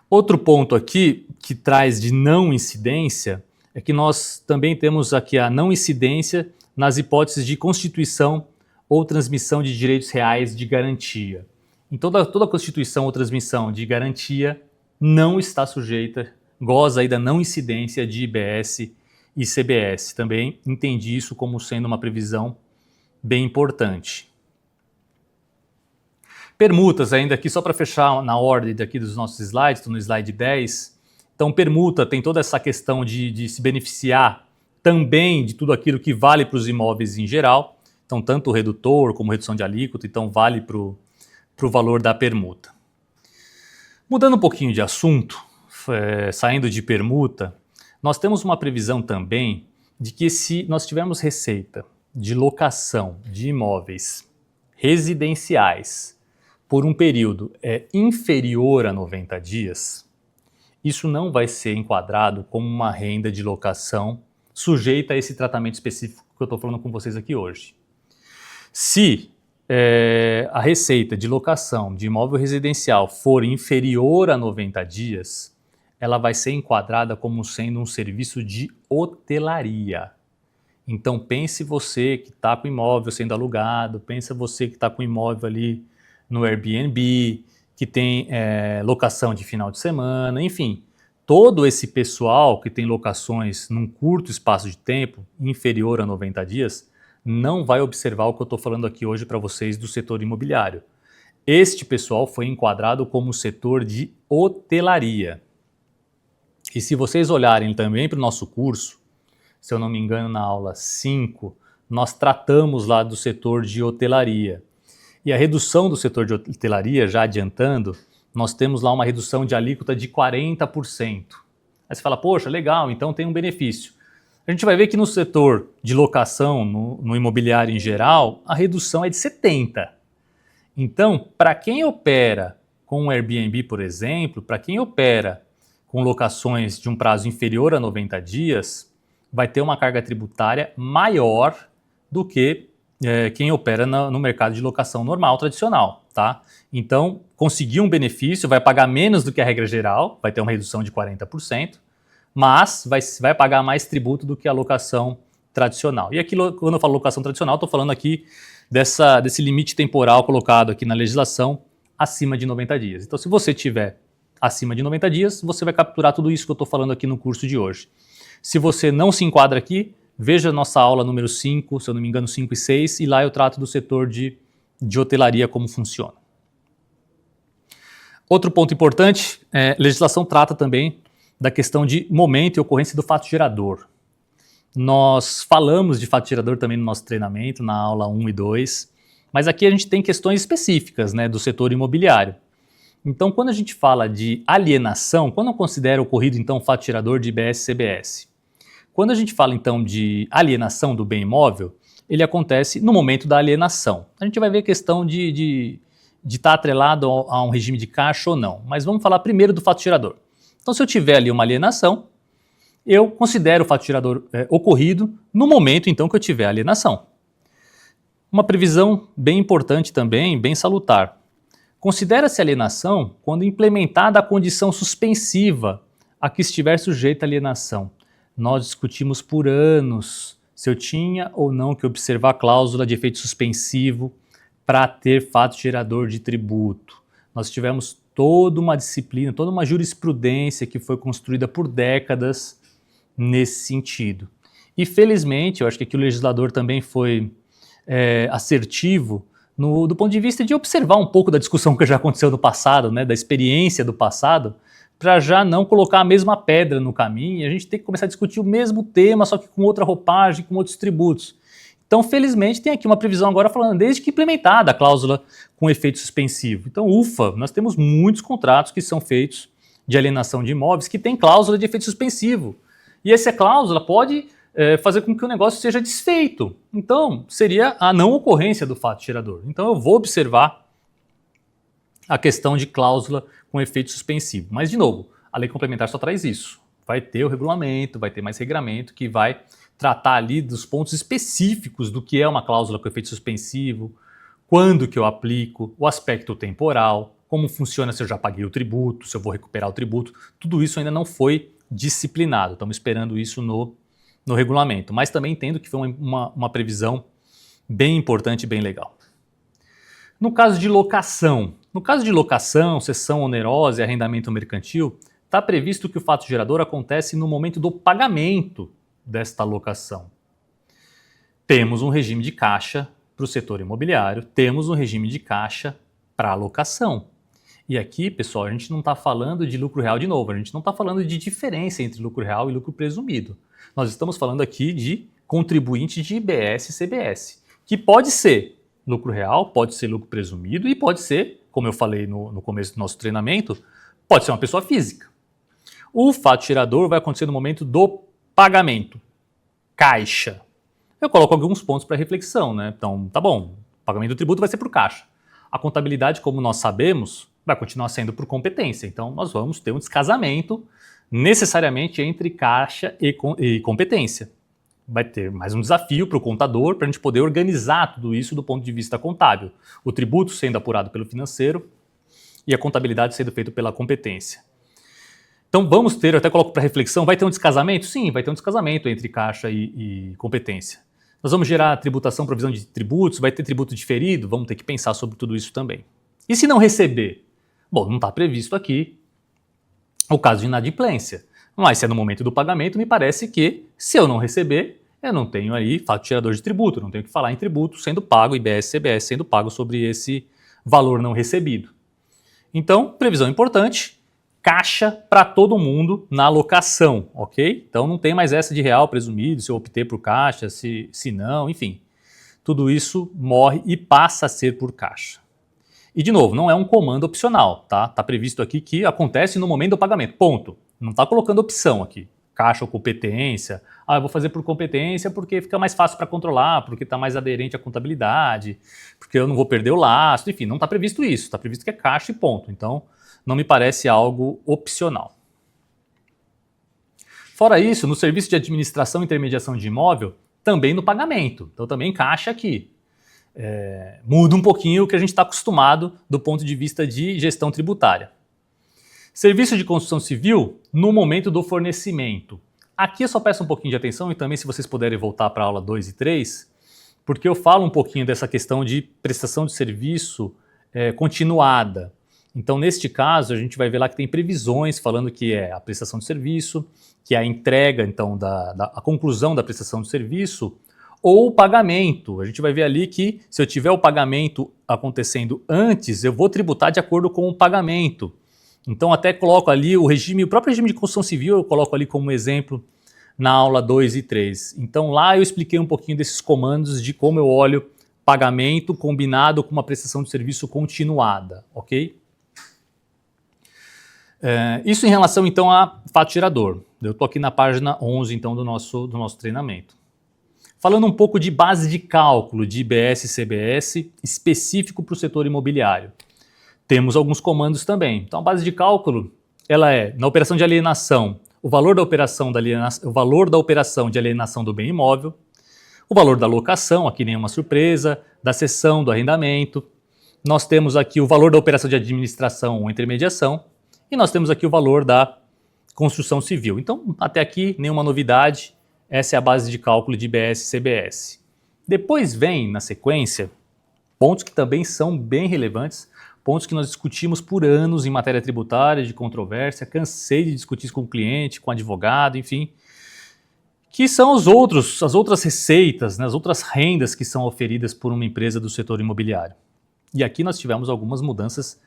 Outro ponto aqui que traz de não incidência é que nós também temos aqui a não incidência nas hipóteses de constituição ou transmissão de direitos reais de garantia. Em toda constituição ou transmissão de garantia não está sujeita, goza aí da não incidência de IBS e CBS. Também entendi isso como sendo uma previsão bem importante. Permutas ainda aqui, só para fechar na ordem daqui dos nossos slides, estou no slide 10. Então, permuta tem toda essa questão de se beneficiar também de tudo aquilo que vale para os imóveis em geral. Então, tanto o redutor como redução de alíquota, então vale para o valor da permuta. Mudando um pouquinho de assunto, saindo de permuta, nós temos uma previsão também de que se nós tivermos receita de locação de imóveis residenciais por um período inferior a 90 dias, isso não vai ser enquadrado como uma renda de locação sujeita a esse tratamento específico que eu estou falando com vocês aqui hoje. Se a receita de locação de imóvel residencial for inferior a 90 dias, ela vai ser enquadrada como sendo um serviço de hotelaria. Então pense você que está com o imóvel sendo alugado, pensa você que está com o imóvel ali no Airbnb, que tem locação de final de semana, enfim. Todo esse pessoal que tem locações num curto espaço de tempo, inferior a 90 dias, não vai observar o que eu estou falando aqui hoje para vocês do setor imobiliário. Este pessoal foi enquadrado como setor de hotelaria. E se vocês olharem também para o nosso curso, se eu não me engano na aula 5, nós tratamos lá do setor de hotelaria. E a redução do setor de hotelaria, já adiantando, nós temos lá uma redução de alíquota de 40%. Aí você fala, poxa, legal, então tem um benefício. A gente vai ver que no setor de locação, no imobiliário em geral, a redução é de 70%. Então, para quem opera com um Airbnb, por exemplo, para quem opera com locações de um prazo inferior a 90 dias, vai ter uma carga tributária maior do que quem opera no mercado de locação normal, tradicional, tá? Então, conseguir um benefício, vai pagar menos do que a regra geral, vai ter uma redução de 40%, mas vai pagar mais tributo do que a locação tradicional. E aqui, quando eu falo locação tradicional, estou falando aqui desse limite temporal colocado aqui na legislação acima de 90 dias. Então, se você tiver acima de 90 dias, você vai capturar tudo isso que eu estou falando aqui no curso de hoje. Se você não se enquadra aqui, veja a nossa aula número 5, se eu não me engano 5 e 6, e lá eu trato do setor de hotelaria, como funciona. Outro ponto importante, a legislação trata também da questão de momento e ocorrência do fato gerador. Nós falamos de fato gerador também no nosso treinamento, na aula 1 e 2, mas aqui a gente tem questões específicas, né, do setor imobiliário. Então, quando a gente fala de alienação, quando eu considero ocorrido então o fato gerador de IBS e CBS? Quando a gente fala então de alienação do bem imóvel, ele acontece no momento da alienação. A gente vai ver a questão de estar atrelado a um regime de caixa ou não, mas vamos falar primeiro do fato gerador. Então, se eu tiver ali uma alienação, eu considero o fato gerador ocorrido no momento então que eu tiver a alienação. Uma previsão bem importante também, bem salutar. Considera-se alienação quando implementada a condição suspensiva a que estiver sujeita a alienação. Nós discutimos por anos se eu tinha ou não que observar a cláusula de efeito suspensivo para ter fato gerador de tributo. Nós tivemos toda uma disciplina, toda uma jurisprudência que foi construída por décadas nesse sentido. E felizmente, eu acho que aqui o legislador também foi assertivo do ponto de vista de observar um pouco da discussão que já aconteceu no passado, né, da experiência do passado, para já não colocar a mesma pedra no caminho e a gente tem que começar a discutir o mesmo tema, só que com outra roupagem, com outros tributos. Então, felizmente, tem aqui uma previsão agora falando desde que implementada a cláusula com efeito suspensivo. Então, ufa, nós temos muitos contratos que são feitos de alienação de imóveis que tem cláusula de efeito suspensivo. E essa cláusula pode fazer com que o negócio seja desfeito. Então, seria a não ocorrência do fato gerador. Então, eu vou observar a questão de cláusula com efeito suspensivo. Mas, de novo, a lei complementar só traz isso. Vai ter o regulamento, vai ter mais regramento que vai tratar ali dos pontos específicos do que é uma cláusula com efeito suspensivo, quando que eu aplico, o aspecto temporal, como funciona se eu já paguei o tributo, se eu vou recuperar o tributo. Tudo isso ainda não foi disciplinado. Estamos esperando isso no regulamento. Mas também entendo que foi uma previsão bem importante e bem legal. No caso de locação, cessão onerosa e arrendamento mercantil, está previsto que o fato gerador acontece no momento do pagamento desta locação. Temos um regime de caixa para o setor imobiliário, temos um regime de caixa para a locação. E aqui, pessoal, a gente não está falando de lucro real de novo, a gente não está falando de diferença entre lucro real e lucro presumido. Nós estamos falando aqui de contribuinte de IBS e CBS, que pode ser lucro real, pode ser lucro presumido e pode ser, como eu falei no começo do nosso treinamento, pode ser uma pessoa física. O fato gerador vai acontecer no momento do pagamento, caixa. Eu coloco alguns pontos para reflexão, né? Então, tá bom, o pagamento do tributo vai ser por caixa. A contabilidade, como nós sabemos, vai continuar sendo por competência. Então, nós vamos ter um descasamento necessariamente entre caixa e competência. Vai ter mais um desafio para o contador para a gente poder organizar tudo isso do ponto de vista contábil. O tributo sendo apurado pelo financeiro e a contabilidade sendo feita pela competência. Então vamos ter, eu até coloco para reflexão, vai ter um descasamento? Sim, vai ter um descasamento entre caixa e competência. Nós vamos gerar tributação, provisão de tributos, vai ter tributo diferido, vamos ter que pensar sobre tudo isso também. E se não receber? Bom, não está previsto aqui o caso de inadimplência. Mas se é no momento do pagamento, me parece que se eu não receber, eu não tenho aí fato gerador de tributo, não tenho que falar em tributo sendo pago, IBS, CBS sendo pago sobre esse valor não recebido. Então, previsão importante, caixa para todo mundo na alocação, ok? Então não tem mais essa de real presumido, se eu optei por caixa, se não, enfim. Tudo isso morre e passa a ser por caixa. E de novo, não é um comando opcional, tá? Está previsto aqui que acontece no momento do pagamento, ponto. Não está colocando opção aqui, caixa ou competência. Eu vou fazer por competência porque fica mais fácil para controlar, porque está mais aderente à contabilidade, porque eu não vou perder o lastro, enfim, não está previsto isso, está previsto que é caixa e ponto. Então, não me parece algo opcional. Fora isso, no serviço de administração e intermediação de imóvel, também no pagamento, então também caixa aqui. Muda um pouquinho o que a gente está acostumado do ponto de vista de gestão tributária. Serviço de construção civil no momento do fornecimento. Aqui eu só peço um pouquinho de atenção e também se vocês puderem voltar para a aula 2 e 3, porque eu falo um pouquinho dessa questão de prestação de serviço continuada. Então, neste caso, a gente vai ver lá que tem previsões falando que é a prestação de serviço, que é a entrega, então, a conclusão da prestação de serviço, ou o pagamento. A gente vai ver ali que se eu tiver o pagamento acontecendo antes, eu vou tributar de acordo com o pagamento. Então até coloco ali o próprio regime de construção civil eu coloco ali como exemplo na aula 2 e 3. Então lá eu expliquei um pouquinho desses comandos de como eu olho pagamento combinado com uma prestação de serviço continuada, ok? Isso em relação então a fato gerador. Eu estou aqui na página 11 então do nosso treinamento. Falando um pouco de base de cálculo de IBS e CBS específico para o setor imobiliário. Temos alguns comandos também. Então a base de cálculo, ela é, na operação de alienação, o valor da operação de alienação do bem imóvel, o valor da locação, aqui nenhuma surpresa, da cessão do arrendamento, nós temos aqui o valor da operação de administração ou intermediação e nós temos aqui o valor da construção civil. Então, até aqui, nenhuma novidade. Essa é a base de cálculo de IBS e CBS. Depois vem, na sequência, pontos que também são bem relevantes, pontos que nós discutimos por anos em matéria tributária, de controvérsia, cansei de discutir isso com o cliente, com o advogado, enfim, que são as outras receitas, né, as outras rendas que são oferidas por uma empresa do setor imobiliário. E aqui nós tivemos algumas mudanças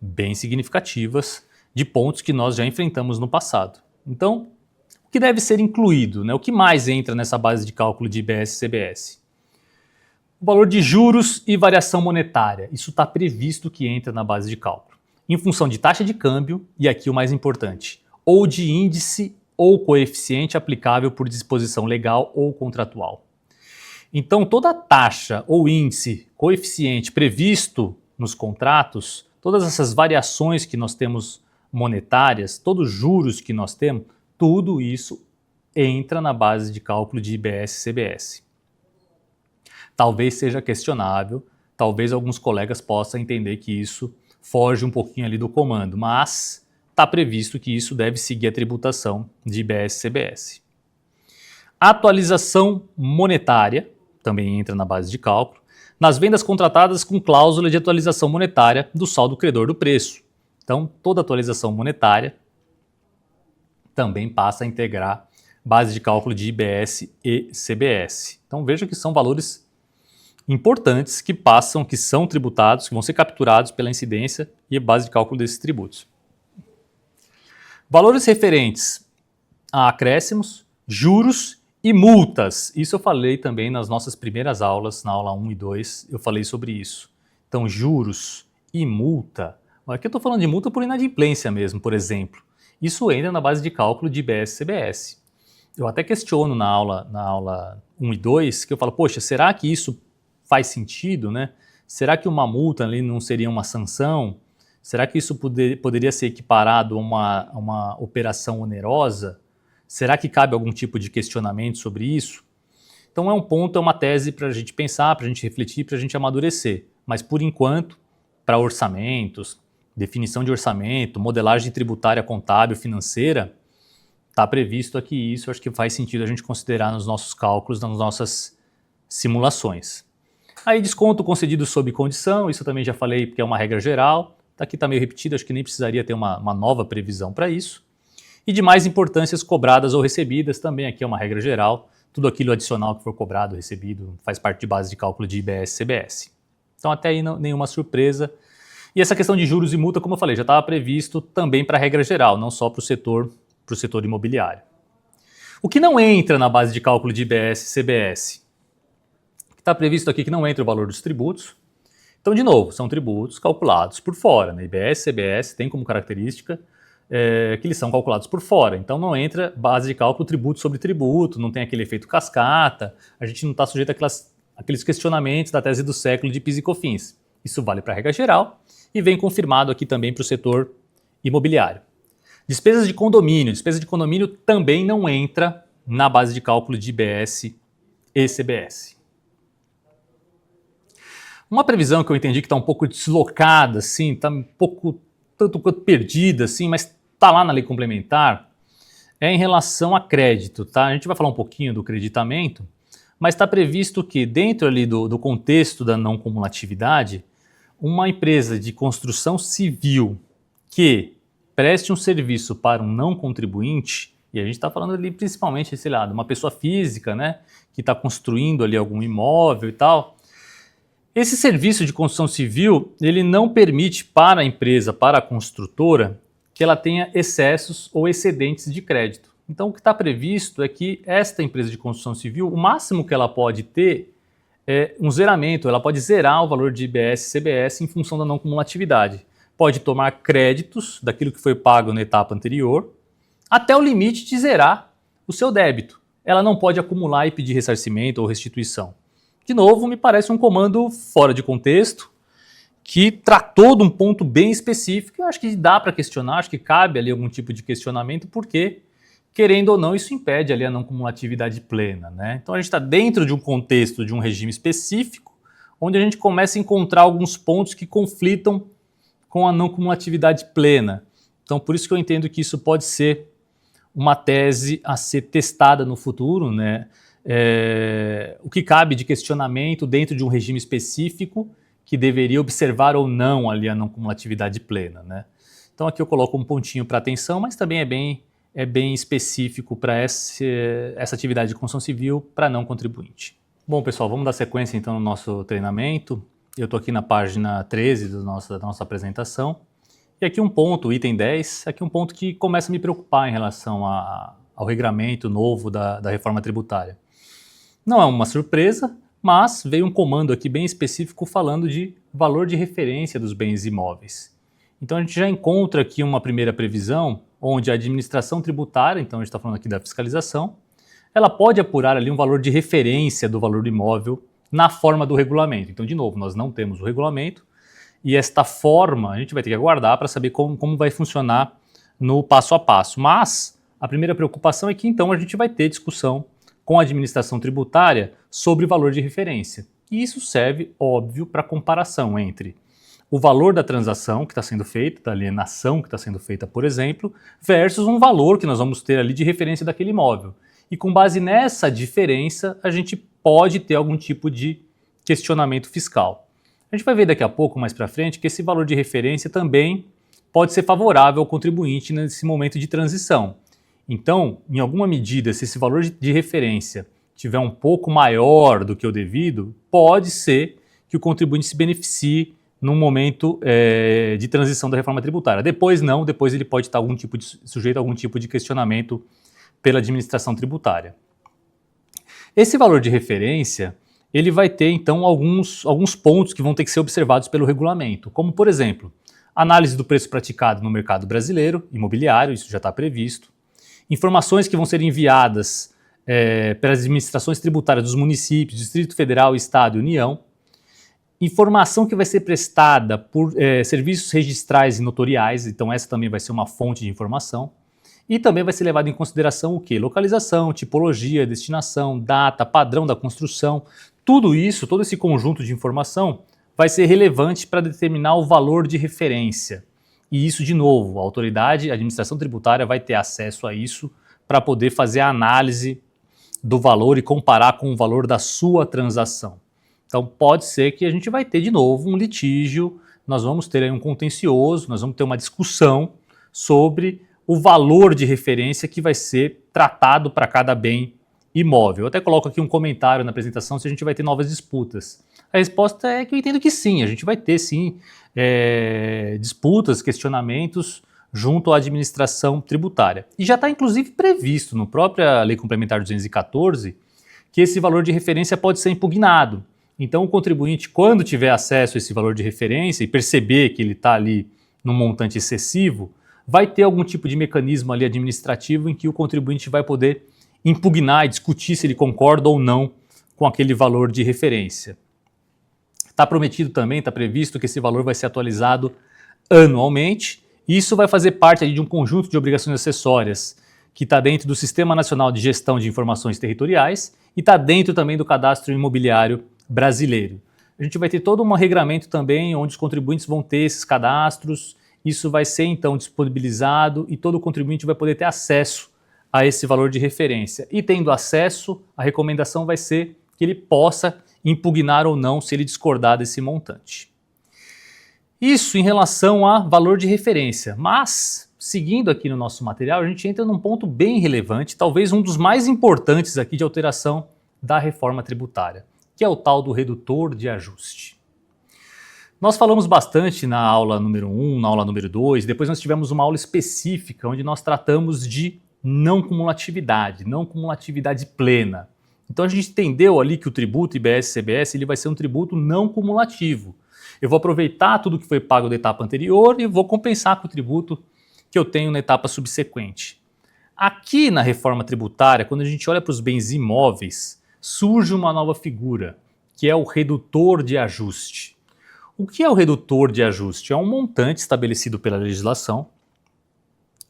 bem significativas de pontos que nós já enfrentamos no passado. Então, o que deve ser incluído, né? O que mais entra nessa base de cálculo de IBS e CBS? O valor de juros e variação monetária. Isso está previsto que entra na base de cálculo. Em função de taxa de câmbio, e aqui o mais importante, ou de índice ou coeficiente aplicável por disposição legal ou contratual. Então, toda taxa ou índice, coeficiente previsto nos contratos, todas essas variações que nós temos monetárias, todos os juros que nós temos, tudo isso entra na base de cálculo de IBS e CBS. Talvez seja questionável, talvez alguns colegas possam entender que isso foge um pouquinho ali do comando, mas está previsto que isso deve seguir a tributação de IBS e CBS. Atualização monetária também entra na base de cálculo, nas vendas contratadas com cláusula de atualização monetária do saldo credor do preço. Então, toda atualização monetária também passa a integrar base de cálculo de IBS e CBS. Então, veja que são valores importantes que passam, que são tributados, que vão ser capturados pela incidência e base de cálculo desses tributos. Valores referentes a acréscimos, juros e multas. Isso eu falei também nas nossas primeiras aulas, na aula 1 e 2, eu falei sobre isso. Então, juros e multa. Aqui eu estou falando de multa por inadimplência mesmo, por exemplo. Isso entra na base de cálculo de IBS e CBS. Eu até questiono na aula 1 e 2, que eu falo, poxa, será que isso faz sentido, né? Será que uma multa ali não seria uma sanção? Será que isso poderia ser equiparado a uma operação onerosa? Será que cabe algum tipo de questionamento sobre isso? Então é um ponto, é uma tese para a gente pensar, para a gente refletir, para a gente amadurecer. Mas por enquanto, para orçamentos, definição de orçamento, modelagem tributária, contábil, financeira, está previsto aqui isso, acho que faz sentido a gente considerar nos nossos cálculos, nas nossas simulações. Aí desconto concedido sob condição, isso eu também já falei porque é uma regra geral, aqui está meio repetido, acho que nem precisaria ter uma nova previsão para isso. E demais importâncias cobradas ou recebidas, também aqui é uma regra geral, tudo aquilo adicional que for cobrado, recebido, faz parte de base de cálculo de IBS e CBS. Então até aí nenhuma surpresa. E essa questão de juros e multa, como eu falei, já estava previsto também para a regra geral, não só para o setor imobiliário. O que não entra na base de cálculo de IBS e CBS? Está previsto aqui que não entra o valor dos tributos. Então, de novo, são tributos calculados por fora. Né? IBS e CBS tem como característica que eles são calculados por fora. Então, não entra base de cálculo tributo sobre tributo, não tem aquele efeito cascata, a gente não está sujeito àqueles questionamentos da tese do século de PIS e COFINS. Isso vale para a regra geral e vem confirmado aqui também para o setor imobiliário. Despesa de condomínio também não entra na base de cálculo de IBS e CBS. Uma previsão que eu entendi que está um pouco deslocada, assim, está um pouco tanto quanto perdida, assim, mas está lá na lei complementar, é em relação a crédito, tá? A gente vai falar um pouquinho do creditamento, mas está previsto que dentro ali do contexto da não cumulatividade, uma empresa de construção civil que preste um serviço para um não contribuinte, e a gente está falando ali principalmente, sei lá, de uma pessoa física, né, que está construindo ali algum imóvel e tal. Esse serviço de construção civil, ele não permite para a empresa, para a construtora, que ela tenha excessos ou excedentes de crédito. Então, o que está previsto é que esta empresa de construção civil, o máximo que ela pode ter é um zeramento, ela pode zerar o valor de IBS e CBS em função da não cumulatividade. Pode tomar créditos daquilo que foi pago na etapa anterior, até o limite de zerar o seu débito. Ela não pode acumular e pedir ressarcimento ou restituição. De novo, me parece um comando fora de contexto, que tratou de um ponto bem específico. Eu acho que dá para questionar, acho que cabe ali algum tipo de questionamento, porque, querendo ou não, isso impede ali a não cumulatividade plena, né? Então a gente está dentro de um contexto de um regime específico, onde a gente começa a encontrar alguns pontos que conflitam com a não cumulatividade plena. Então, por isso que eu entendo que isso pode ser uma tese a ser testada no futuro, né? O que cabe de questionamento dentro de um regime específico que deveria observar ou não ali a não cumulatividade plena, né? Então aqui eu coloco um pontinho para atenção, mas também é bem específico para essa atividade de construção civil para não contribuinte. Bom, pessoal, vamos dar sequência então no nosso treinamento. Eu estou aqui na página 13 da nossa apresentação. E aqui um ponto, item 10, aqui um ponto que começa a me preocupar em relação ao regramento novo da reforma tributária. Não é uma surpresa, mas veio um comando aqui bem específico falando de valor de referência dos bens imóveis. Então a gente já encontra aqui uma primeira previsão, onde a administração tributária, então a gente está falando aqui da fiscalização, ela pode apurar ali um valor de referência do valor do imóvel na forma do regulamento. Então, de novo, nós não temos o regulamento, e esta forma a gente vai ter que aguardar para saber como vai funcionar no passo a passo. Mas a primeira preocupação é que então a gente vai ter discussão com a administração tributária sobre o valor de referência. E isso serve, óbvio, para comparação entre o valor da transação que está sendo feita, da alienação que está sendo feita, por exemplo, versus um valor que nós vamos ter ali de referência daquele imóvel. E com base nessa diferença, a gente pode ter algum tipo de questionamento fiscal. A gente vai ver daqui a pouco, mais para frente, que esse valor de referência também pode ser favorável ao contribuinte nesse momento de transição. Então, em alguma medida, se esse valor de referência tiver um pouco maior do que o devido, pode ser que o contribuinte se beneficie num momento de transição da reforma tributária. Depois não, depois ele pode estar sujeito a algum tipo de questionamento pela administração tributária. Esse valor de referência, ele vai ter então alguns pontos que vão ter que ser observados pelo regulamento, como por exemplo, análise do preço praticado no mercado brasileiro, imobiliário, isso já está previsto, informações que vão ser enviadas pelas administrações tributárias dos municípios, Distrito Federal, Estado e União, informação que vai ser prestada por serviços registrais e notoriais, então essa também vai ser uma fonte de informação, e também vai ser levado em consideração o quê? Localização, tipologia, destinação, data, padrão da construção, tudo isso, todo esse conjunto de informação vai ser relevante para determinar o valor de referência. E isso, de novo, a autoridade, a administração tributária vai ter acesso a isso para poder fazer a análise do valor e comparar com o valor da sua transação. Então pode ser que a gente vai ter de novo um litígio, nós vamos ter aí um contencioso, nós vamos ter uma discussão sobre o valor de referência que vai ser tratado para cada bem imóvel. Eu até coloco aqui um comentário na apresentação se a gente vai ter novas disputas. A resposta é que eu entendo que sim, a gente vai ter sim disputas, questionamentos junto à administração tributária. E já está inclusive previsto no própria Lei Complementar 214 que esse valor de referência pode ser impugnado. Então o contribuinte, quando tiver acesso a esse valor de referência e perceber que ele está ali num montante excessivo, vai ter algum tipo de mecanismo ali administrativo em que o contribuinte vai poder impugnar e discutir se ele concorda ou não com aquele valor de referência. Está prometido também, está previsto que esse valor vai ser atualizado anualmente, e isso vai fazer parte ali de um conjunto de obrigações acessórias que está dentro do Sistema Nacional de Gestão de Informações Territoriais e está dentro também do Cadastro Imobiliário Brasileiro. A gente vai ter todo um regramento também onde os contribuintes vão ter esses cadastros. Isso vai ser então disponibilizado e todo contribuinte vai poder ter acesso a esse valor de referência. E tendo acesso, a recomendação vai ser que ele possa impugnar ou não se ele discordar desse montante. Isso em relação a valor de referência. Mas, seguindo aqui no nosso material, a gente entra num ponto bem relevante, talvez um dos mais importantes aqui de alteração da reforma tributária, que é o tal do redutor de ajuste. Nós falamos bastante na aula número 1, na aula número 2, depois nós tivemos uma aula específica onde nós tratamos de não cumulatividade plena. Então a gente entendeu ali que o tributo IBS-CBS ele vai ser um tributo não cumulativo. Eu vou aproveitar tudo que foi pago da etapa anterior e vou compensar com o tributo que eu tenho na etapa subsequente. Aqui na reforma tributária, quando a gente olha para os bens imóveis, surge uma nova figura, que é o redutor de ajuste. O que é o redutor de ajuste? É um montante estabelecido pela legislação,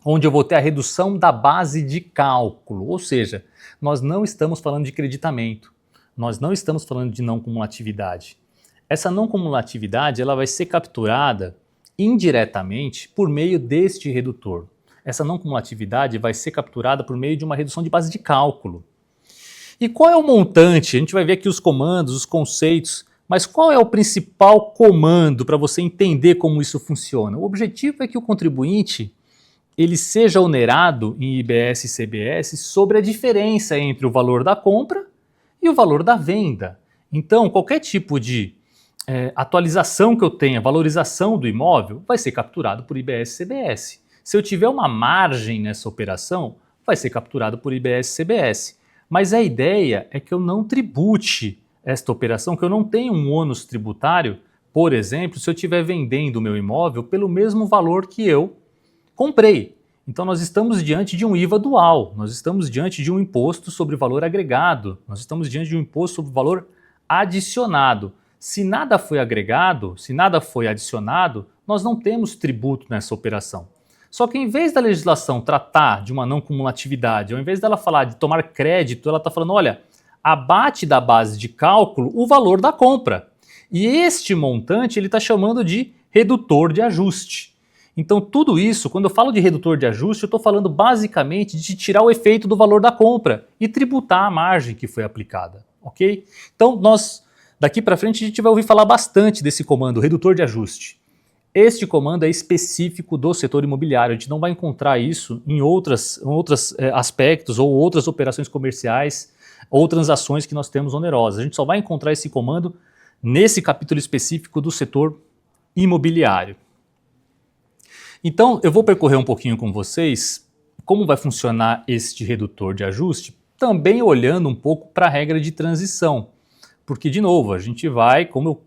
onde eu vou ter a redução da base de cálculo, ou seja, nós não estamos falando de creditamento, nós não estamos falando de não cumulatividade. Essa não cumulatividade ela vai ser capturada indiretamente por meio deste redutor. Essa não cumulatividade vai ser capturada por meio de uma redução de base de cálculo. E qual é o montante? A gente vai ver aqui os comandos, os conceitos, mas qual é o principal comando para você entender como isso funciona? O objetivo é que o contribuinte ele seja onerado em IBS e CBS sobre a diferença entre o valor da compra e o valor da venda. Então, qualquer tipo de atualização que eu tenha, valorização do imóvel, vai ser capturado por IBS e CBS. Se eu tiver uma margem nessa operação, vai ser capturado por IBS e CBS. Mas a ideia é que eu não tribute esta operação, que eu não tenha um ônus tributário, por exemplo, se eu estiver vendendo o meu imóvel pelo mesmo valor que eu comprei. Então nós estamos diante de um IVA dual, nós estamos diante de um imposto sobre valor agregado, nós estamos diante de um imposto sobre valor adicionado. Se nada foi agregado, se nada foi adicionado, nós não temos tributo nessa operação. Só que em vez da legislação tratar de uma não cumulatividade, ao invés dela falar de tomar crédito, ela está falando, olha, abate da base de cálculo o valor da compra. E este montante ele está chamando de redutor de ajuste. Então tudo isso, quando eu falo de redutor de ajuste, eu estou falando basicamente de tirar o efeito do valor da compra e tributar a margem que foi aplicada, ok? Então daqui para frente a gente vai ouvir falar bastante desse comando, redutor de ajuste. Este comando é específico do setor imobiliário, a gente não vai encontrar isso em outros aspectos ou outras operações comerciais ou transações que nós temos onerosas. A gente só vai encontrar esse comando nesse capítulo específico do setor imobiliário. Então, eu vou percorrer um pouquinho com vocês como vai funcionar este redutor de ajuste, também olhando um pouco para a regra de transição. Porque, de novo, a gente vai, como eu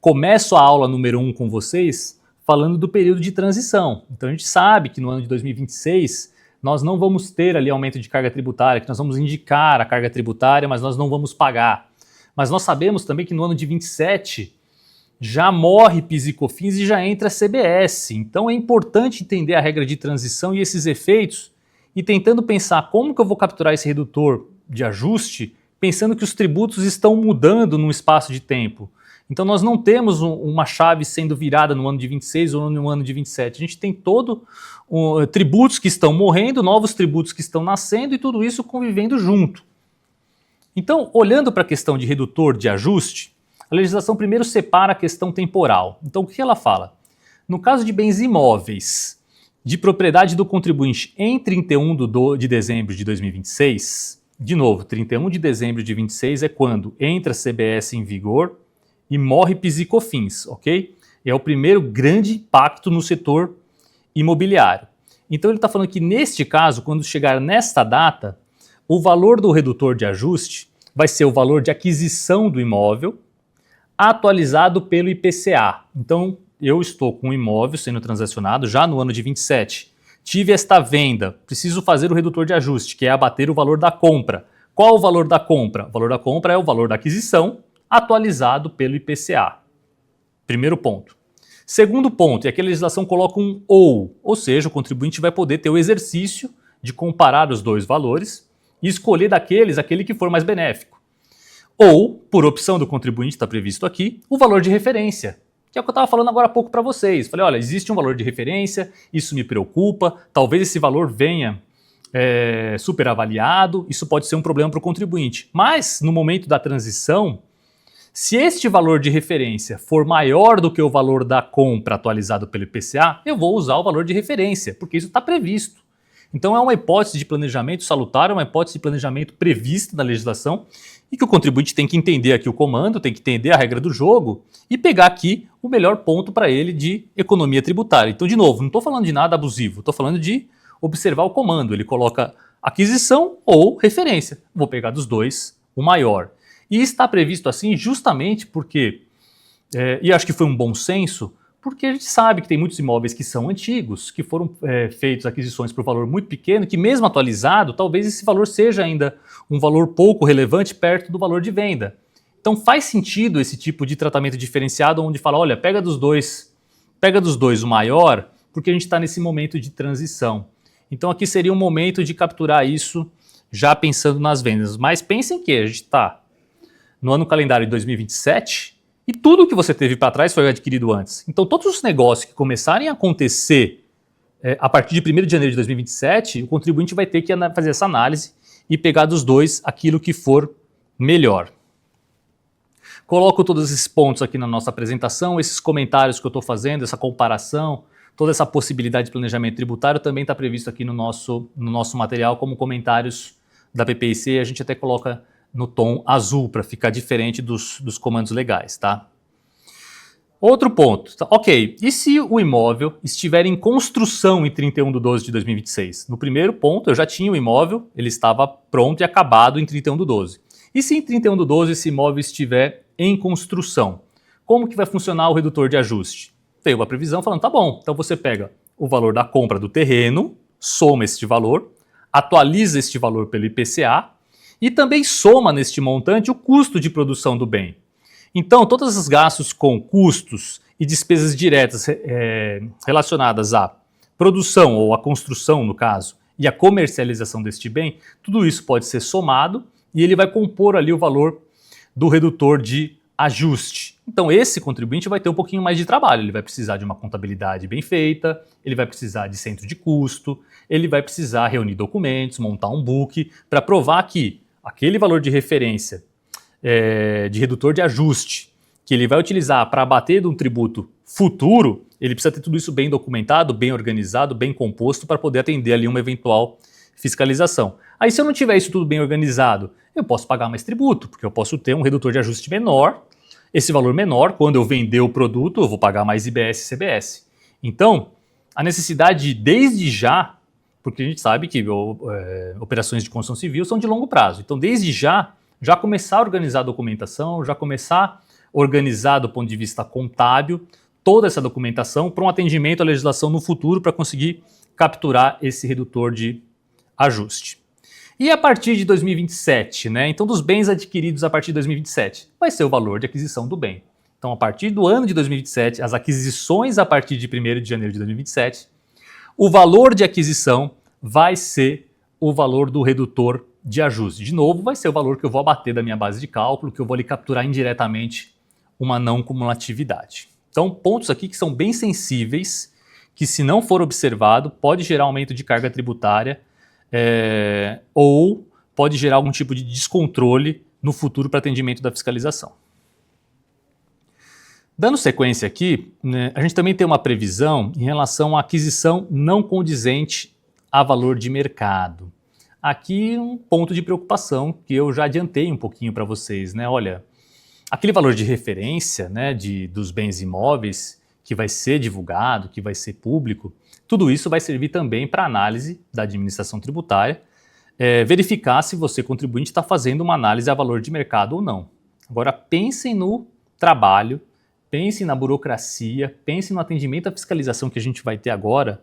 começo a aula número 1 com vocês, falando do período de transição. Então, a gente sabe que no ano de 2026 nós não vamos ter ali aumento de carga tributária, que nós vamos indicar a carga tributária, mas nós não vamos pagar. Mas nós sabemos também que no ano de 27 já morre PIS e COFINS e já entra a CBS. Então é importante entender a regra de transição e esses efeitos e tentando pensar como que eu vou capturar esse redutor de ajuste, pensando que os tributos estão mudando num espaço de tempo. Então nós não temos uma chave sendo virada no ano de 26 ou no ano de 27. A gente tem tributos que estão morrendo, novos tributos que estão nascendo e tudo isso convivendo junto. Então, olhando para a questão de redutor de ajuste, a legislação primeiro separa a questão temporal. Então o que ela fala? No caso de bens imóveis de propriedade do contribuinte em 31 de dezembro de 2026, de novo, 31 de dezembro de 26 é quando entra a CBS em vigor e morre PIS e COFINS, ok? É o primeiro grande impacto no setor imobiliário. Então ele está falando que neste caso, quando chegar nesta data, o valor do redutor de ajuste vai ser o valor de aquisição do imóvel atualizado pelo IPCA. Então eu estou com o imóvel sendo transacionado já no ano de 27. Tive esta venda, preciso fazer o redutor de ajuste, que é abater o valor da compra. Qual o valor da compra? O valor da compra é o valor da aquisição atualizado pelo IPCA. Primeiro ponto. Segundo ponto, é que a legislação coloca um ou seja, o contribuinte vai poder ter o exercício de comparar os dois valores e escolher aquele que for mais benéfico. Ou, por opção do contribuinte, está previsto aqui, o valor de referência, que é o que eu estava falando agora há pouco para vocês. Falei, olha, existe um valor de referência, isso me preocupa, talvez esse valor venha superavaliado, isso pode ser um problema para o contribuinte. Mas, no momento da transição, se este valor de referência for maior do que o valor da compra atualizado pelo IPCA, eu vou usar o valor de referência, porque isso está previsto. Então é uma hipótese de planejamento salutar, é uma hipótese de planejamento prevista na legislação e que o contribuinte tem que entender aqui o comando, tem que entender a regra do jogo e pegar aqui o melhor ponto para ele de economia tributária. Então, de novo, não estou falando de nada abusivo, estou falando de observar o comando. Ele coloca aquisição ou referência. Vou pegar dos dois o maior. E está previsto assim justamente porque, e acho que foi um bom senso, porque a gente sabe que tem muitos imóveis que são antigos, que foram feitos aquisições por valor muito pequeno, que mesmo atualizado, talvez esse valor seja ainda um valor pouco relevante perto do valor de venda. Então faz sentido esse tipo de tratamento diferenciado, onde fala, olha, pega dos dois o maior, porque a gente está nesse momento de transição. Então aqui seria um momento de capturar isso já pensando nas vendas. Mas pensem que a gente está no ano calendário de 2027 E tudo que você teve para trás foi adquirido antes. Então, todos os negócios que começarem a acontecer a partir de 1º de janeiro de 2027, o contribuinte vai ter que fazer essa análise e pegar dos dois aquilo que for melhor. Coloco todos esses pontos aqui na nossa apresentação, esses comentários que eu estou fazendo, essa comparação, toda essa possibilidade de planejamento tributário também está previsto aqui no nosso material como comentários da PPIC. A gente até coloca no tom azul para ficar diferente dos comandos legais, tá? Outro ponto, ok, e se o imóvel estiver em construção em 31/12 de 2026? No primeiro ponto eu já tinha o imóvel, ele estava pronto e acabado em 31/12. E se em 31/12 esse imóvel estiver em construção? Como que vai funcionar o redutor de ajuste? Veio uma previsão falando, tá bom, então você pega o valor da compra do terreno, soma este valor, atualiza este valor pelo IPCA e também soma neste montante o custo de produção do bem. Então, todos os gastos com custos e despesas diretas relacionadas à produção ou à construção, no caso, e à comercialização deste bem, tudo isso pode ser somado e ele vai compor ali o valor do redutor de ajuste. Então, esse contribuinte vai ter um pouquinho mais de trabalho, ele vai precisar de uma contabilidade bem feita, ele vai precisar de centro de custo, ele vai precisar reunir documentos, montar um book para provar que aquele valor de referência de redutor de ajuste que ele vai utilizar para abater de um tributo futuro, ele precisa ter tudo isso bem documentado, bem organizado, bem composto para poder atender ali uma eventual fiscalização. Aí se eu não tiver isso tudo bem organizado, eu posso pagar mais tributo, porque eu posso ter um redutor de ajuste menor, esse valor menor, quando eu vender o produto, eu vou pagar mais IBS e CBS. Então, a necessidade desde já, porque a gente sabe que operações de construção civil são de longo prazo, então desde já começar a organizar a documentação, já começar a organizar do ponto de vista contábil toda essa documentação para um atendimento à legislação no futuro para conseguir capturar esse redutor de ajuste. E a partir de 2027, né? Então dos bens adquiridos a partir de 2027, vai ser o valor de aquisição do bem. Então a partir do ano de 2027, as aquisições a partir de 1º de janeiro de 2027, o valor de aquisição vai ser o valor do redutor de ajuste. De novo, vai ser o valor que eu vou abater da minha base de cálculo, que eu vou ali capturar indiretamente uma não cumulatividade. Então, pontos aqui que são bem sensíveis, que se não for observado, pode gerar aumento de carga tributária ou pode gerar algum tipo de descontrole no futuro para atendimento da fiscalização. Dando sequência aqui, né, a gente também tem uma previsão em relação à aquisição não condizente a valor de mercado. Aqui um ponto de preocupação que eu já adiantei um pouquinho para vocês, né? Olha, aquele valor de referência, né, dos bens imóveis que vai ser divulgado, que vai ser público, tudo isso vai servir também para análise da administração tributária, verificar se você, contribuinte, está fazendo uma análise a valor de mercado ou não. Agora pensem no trabalho, pensem na burocracia, pensem no atendimento à fiscalização que a gente vai ter agora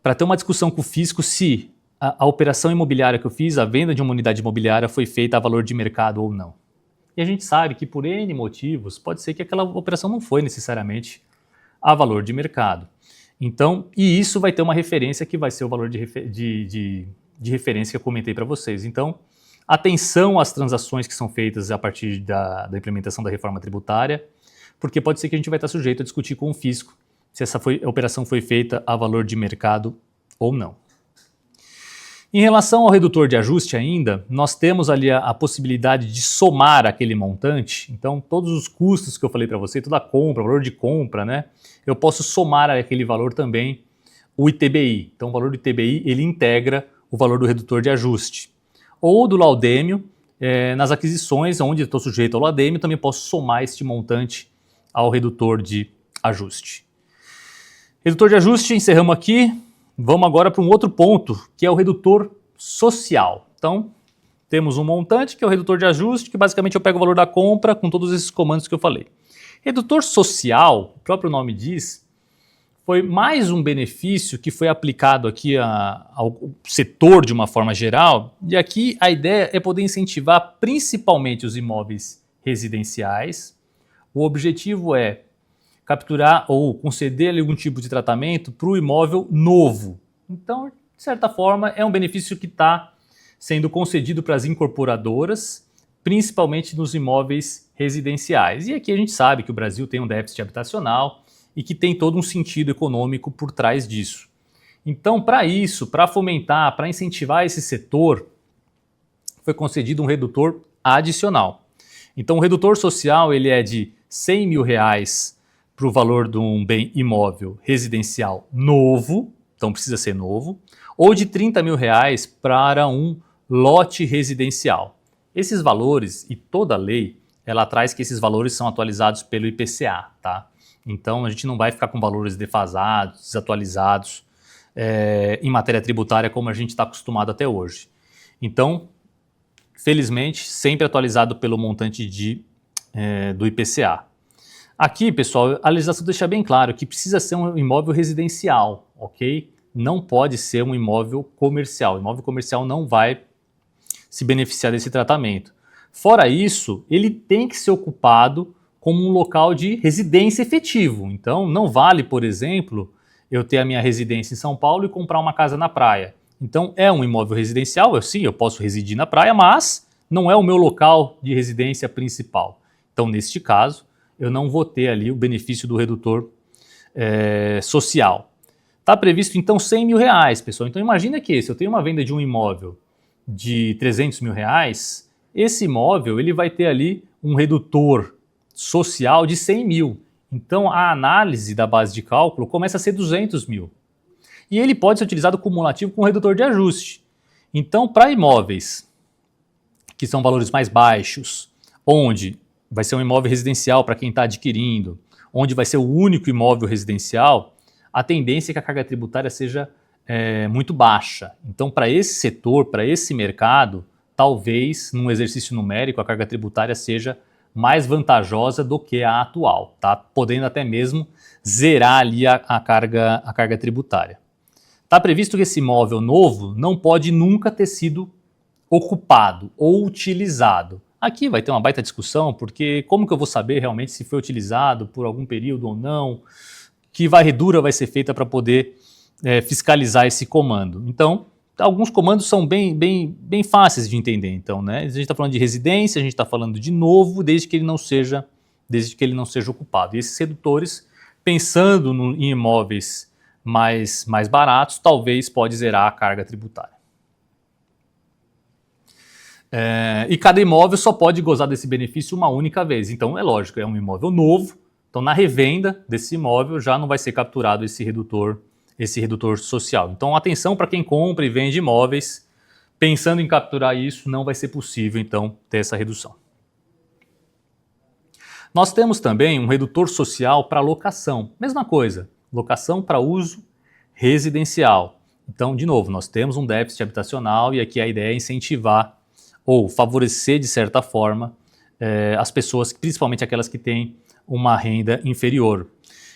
para ter uma discussão com o fisco se a operação imobiliária que eu fiz, a venda de uma unidade imobiliária foi feita a valor de mercado ou não. E a gente sabe que por N motivos pode ser que aquela operação não foi necessariamente a valor de mercado. Então, e isso vai ter uma referência que vai ser o valor de referência que eu comentei para vocês. Então, atenção às transações que são feitas a partir da implementação da reforma tributária, porque pode ser que a gente vai estar sujeito a discutir com o fisco se essa operação foi feita a valor de mercado ou não. Em relação ao redutor de ajuste ainda, nós temos ali a possibilidade de somar aquele montante. Então, todos os custos que eu falei para você, toda a compra, o valor de compra, né? Eu posso somar aquele valor também o ITBI. Então, o valor do ITBI, ele integra o valor do redutor de ajuste. Ou do laudêmio, nas aquisições onde eu estou sujeito ao laudêmio, também posso somar este montante ao redutor de ajuste. Redutor de ajuste, encerramos aqui. Vamos agora para um outro ponto, que é o redutor social. Então, temos um montante, que é o redutor de ajuste, que basicamente eu pego o valor da compra com todos esses comandos que eu falei. Redutor social, o próprio nome diz, foi mais um benefício que foi aplicado aqui ao setor de uma forma geral, e aqui a ideia é poder incentivar principalmente os imóveis residenciais. O objetivo é capturar ou conceder algum tipo de tratamento para o imóvel novo. Então, de certa forma, é um benefício que está sendo concedido para as incorporadoras, principalmente nos imóveis residenciais. E aqui a gente sabe que o Brasil tem um déficit habitacional e que tem todo um sentido econômico por trás disso. Então, para isso, para fomentar, para incentivar esse setor, foi concedido um redutor adicional. Então, o redutor social ele é de R$100 mil para o valor de um bem imóvel residencial novo, então precisa ser novo, ou de R$30 mil para um lote residencial. Esses valores e toda a lei, ela traz que esses valores são atualizados pelo IPCA, tá? Então a gente não vai ficar com valores defasados, desatualizados em matéria tributária como a gente está acostumado até hoje. Então, felizmente, sempre atualizado pelo montante do IPCA. Aqui, pessoal, a legislação deixa bem claro que precisa ser um imóvel residencial, ok? Não pode ser um imóvel comercial. O imóvel comercial não vai se beneficiar desse tratamento. Fora isso, ele tem que ser ocupado como um local de residência efetivo. Então, não vale, por exemplo, eu ter a minha residência em São Paulo e comprar uma casa na praia. Então, é um imóvel residencial, sim, eu posso residir na praia, mas não é o meu local de residência principal. Então, neste caso, eu não vou ter ali o benefício do redutor social. Está previsto, então, R$100 mil, pessoal. Então, imagina que se eu tenho uma venda de um imóvel de R$300 mil, esse imóvel ele vai ter ali um redutor social de 100 mil. Então, a análise da base de cálculo começa a ser 200 mil. E ele pode ser utilizado cumulativo com redutor de ajuste. Então, para imóveis que são valores mais baixos, onde vai ser um imóvel residencial para quem está adquirindo, onde vai ser o único imóvel residencial, a tendência é que a carga tributária seja muito baixa. Então, para esse setor, para esse mercado, talvez, num exercício numérico, a carga tributária seja mais vantajosa do que a atual, tá? Podendo até mesmo zerar ali a carga tributária. Está previsto que esse imóvel novo não pode nunca ter sido ocupado ou utilizado. Aqui vai ter uma baita discussão, porque como que eu vou saber realmente se foi utilizado por algum período ou não? Que varredura vai ser feita para poder fiscalizar esse comando? Então, alguns comandos são bem fáceis de entender. Então, né? A gente está falando de residência, a gente está falando de novo, desde que ele não seja ocupado. E esses redutores, pensando em imóveis mais baratos, talvez pode zerar a carga tributária. E cada imóvel só pode gozar desse benefício uma única vez. Então, é lógico, é um imóvel novo. Então, na revenda desse imóvel já não vai ser capturado esse redutor social. Então, atenção para quem compra e vende imóveis, pensando em capturar isso, não vai ser possível, então, ter essa redução. Nós temos também um redutor social para locação. Mesma coisa, locação para uso residencial. Então, de novo, nós temos um déficit habitacional e aqui a ideia é incentivar ou favorecer, de certa forma, as pessoas, principalmente aquelas que têm uma renda inferior.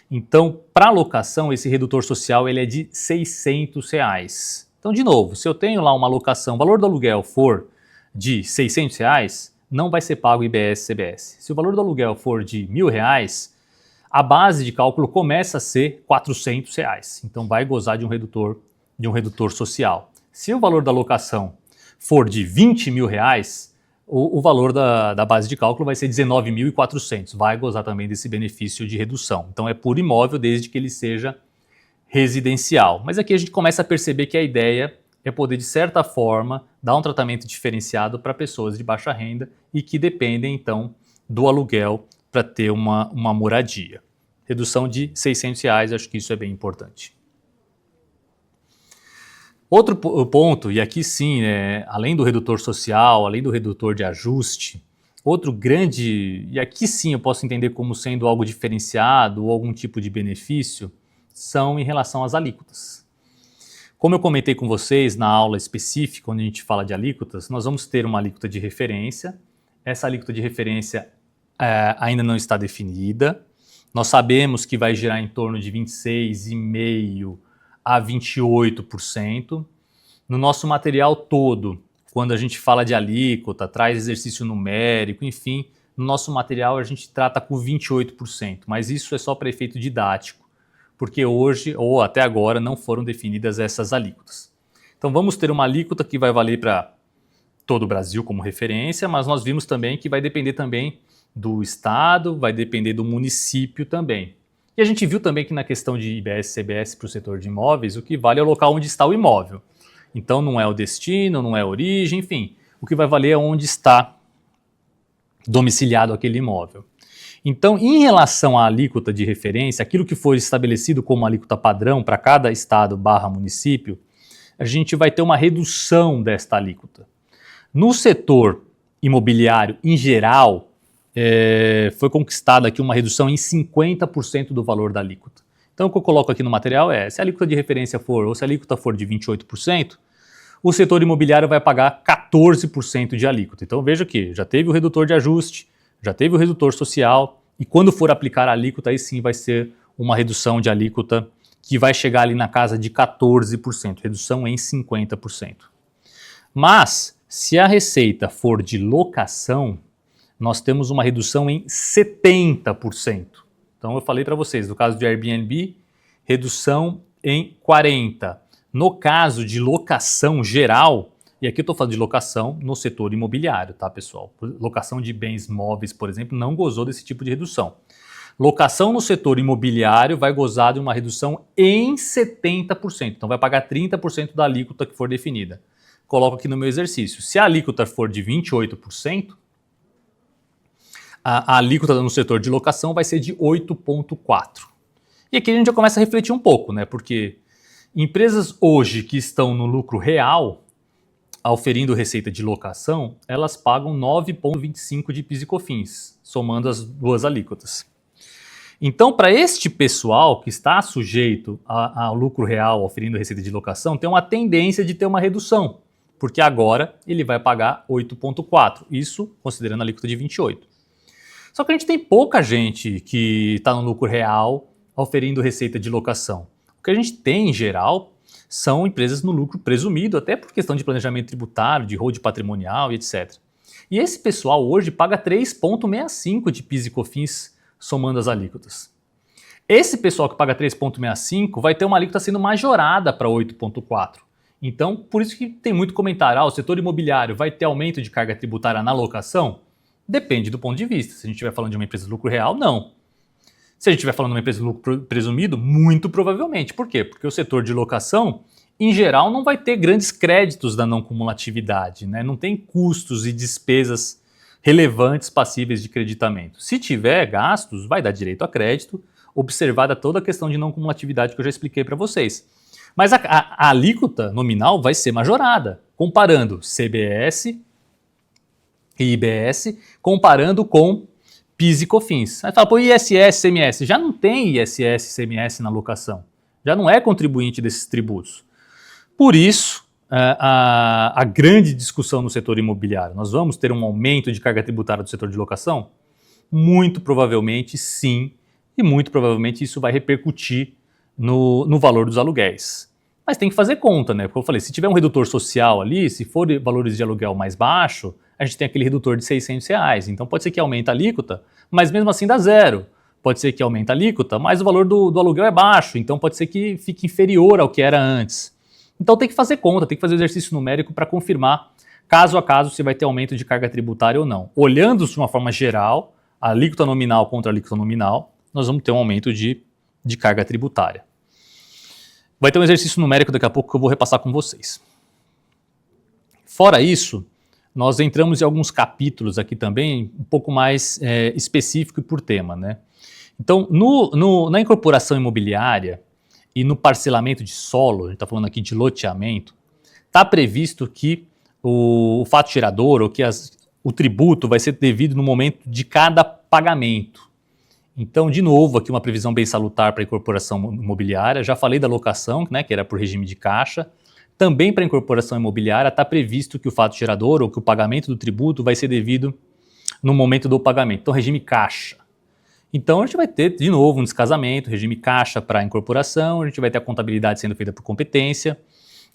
Então, para locação, esse redutor social ele é de R$600. Então, de novo, se eu tenho lá uma locação, o valor do aluguel for de R$600, não vai ser pago IBS e CBS. Se o valor do aluguel for de R$1.000, a base de cálculo começa a ser R$400. Então, vai gozar de um redutor social. Se o valor da locação for de R$20 mil, o valor da base de cálculo vai ser R$19.400, vai gozar também desse benefício de redução. Então é por imóvel desde que ele seja residencial. Mas aqui a gente começa a perceber que a ideia é poder, de certa forma, dar um tratamento diferenciado para pessoas de baixa renda e que dependem, então, do aluguel para ter uma moradia. Redução de R$600, acho que isso é bem importante. Outro ponto, e aqui sim, além do redutor social, além do redutor de ajuste, outro grande, e aqui sim eu posso entender como sendo algo diferenciado ou algum tipo de benefício, são em relação às alíquotas. Como eu comentei com vocês na aula específica, onde a gente fala de alíquotas, nós vamos ter uma alíquota de referência. Essa alíquota de referência ainda não está definida. Nós sabemos que vai girar em torno de 26,5% a 28%. No nosso material todo, quando a gente fala de alíquota, traz exercício numérico, enfim, no nosso material a gente trata com 28%, mas isso é só para efeito didático, porque hoje ou até agora não foram definidas essas alíquotas. Então vamos ter uma alíquota que vai valer para todo o Brasil como referência, mas nós vimos também que vai depender também do estado, vai depender do município também. E a gente viu também que na questão de IBS e CBS para o setor de imóveis, o que vale é o local onde está o imóvel. Então não é o destino, não é a origem, enfim, o que vai valer é onde está domiciliado aquele imóvel. Então, em relação à alíquota de referência, aquilo que for estabelecido como alíquota padrão para cada estado / município, a gente vai ter uma redução desta alíquota. No setor imobiliário, em geral, foi conquistada aqui uma redução em 50% do valor da alíquota. Então, o que eu coloco aqui no material é, se a alíquota de referência for, ou se a alíquota for de 28%, o setor imobiliário vai pagar 14% de alíquota. Então, veja que já teve o redutor de ajuste, já teve o redutor social, e quando for aplicar a alíquota, aí sim vai ser uma redução de alíquota que vai chegar ali na casa de 14%, redução em 50%. Mas, se a receita for de locação, nós temos uma redução em 70%. Então eu falei para vocês, no caso de Airbnb, redução em 40%. No caso de locação geral, e aqui eu estou falando de locação no setor imobiliário, tá, pessoal? Locação de bens móveis, por exemplo, não gozou desse tipo de redução. Locação no setor imobiliário vai gozar de uma redução em 70%. Então vai pagar 30% da alíquota que for definida. Coloco aqui no meu exercício. Se a alíquota for de 28%, a alíquota no setor de locação vai ser de 8,4%. E aqui a gente já começa a refletir um pouco, né? Porque empresas hoje que estão no lucro real, auferindo receita de locação, elas pagam 9,25% de PIS e COFINS, somando as duas alíquotas. Então, para este pessoal que está sujeito ao lucro real, auferindo receita de locação, tem uma tendência de ter uma redução, porque agora ele vai pagar 8,4%, isso considerando a alíquota de 28%. Só que a gente tem pouca gente que está no lucro real, auferindo receita de locação. O que a gente tem, em geral, são empresas no lucro presumido, até por questão de planejamento tributário, de holding patrimonial e etc. E esse pessoal hoje paga 3,65% de PIS e COFINS, somando as alíquotas. Esse pessoal que paga 3,65% vai ter uma alíquota sendo majorada para 8,4%. Então, por isso que tem muito comentário, o setor imobiliário vai ter aumento de carga tributária na locação? Depende do ponto de vista. Se a gente estiver falando de uma empresa de lucro real, não. Se a gente estiver falando de uma empresa de lucro presumido, muito provavelmente. Por quê? Porque o setor de locação, em geral, não vai ter grandes créditos da não cumulatividade, né? Não tem custos e despesas relevantes passíveis de creditamento. Se tiver gastos, vai dar direito a crédito, observada toda a questão de não cumulatividade que eu já expliquei para vocês. Mas a alíquota nominal vai ser majorada, comparando CBS e IBS, comparando com PIS e COFINS. Aí fala, pô, ISS, CMS, já não tem ISS, CMS na locação. Já não é contribuinte desses tributos. Por isso, a grande discussão no setor imobiliário, nós vamos ter um aumento de carga tributária do setor de locação? Muito provavelmente sim, e muito provavelmente isso vai repercutir no valor dos aluguéis. Mas tem que fazer conta, né? Porque eu falei, se tiver um redutor social ali, se for de valores de aluguel mais baixo, a gente tem aquele redutor de R$600. Então pode ser que aumente a alíquota, mas mesmo assim dá zero. Pode ser que aumente a alíquota, mas o valor do aluguel é baixo, então pode ser que fique inferior ao que era antes. Então tem que fazer conta, tem que fazer exercício numérico para confirmar, caso a caso, se vai ter aumento de carga tributária ou não. Olhando de uma forma geral, a alíquota nominal contra a alíquota nominal, nós vamos ter um aumento de carga tributária. Vai ter um exercício numérico daqui a pouco que eu vou repassar com vocês. Fora isso, nós entramos em alguns capítulos aqui também, um pouco mais específico e por tema, né? Então, na incorporação imobiliária e no parcelamento de solo, a gente está falando aqui de loteamento, está previsto que o fato gerador ou que o tributo vai ser devido no momento de cada pagamento. Então, de novo, aqui uma previsão bem salutar para a incorporação imobiliária. Já falei da locação, né, que era por regime de caixa. Também para a incorporação imobiliária está previsto que o fato gerador ou que o pagamento do tributo vai ser devido no momento do pagamento. Então, regime caixa. Então, a gente vai ter, de novo, um descasamento, regime caixa para a incorporação, a gente vai ter a contabilidade sendo feita por competência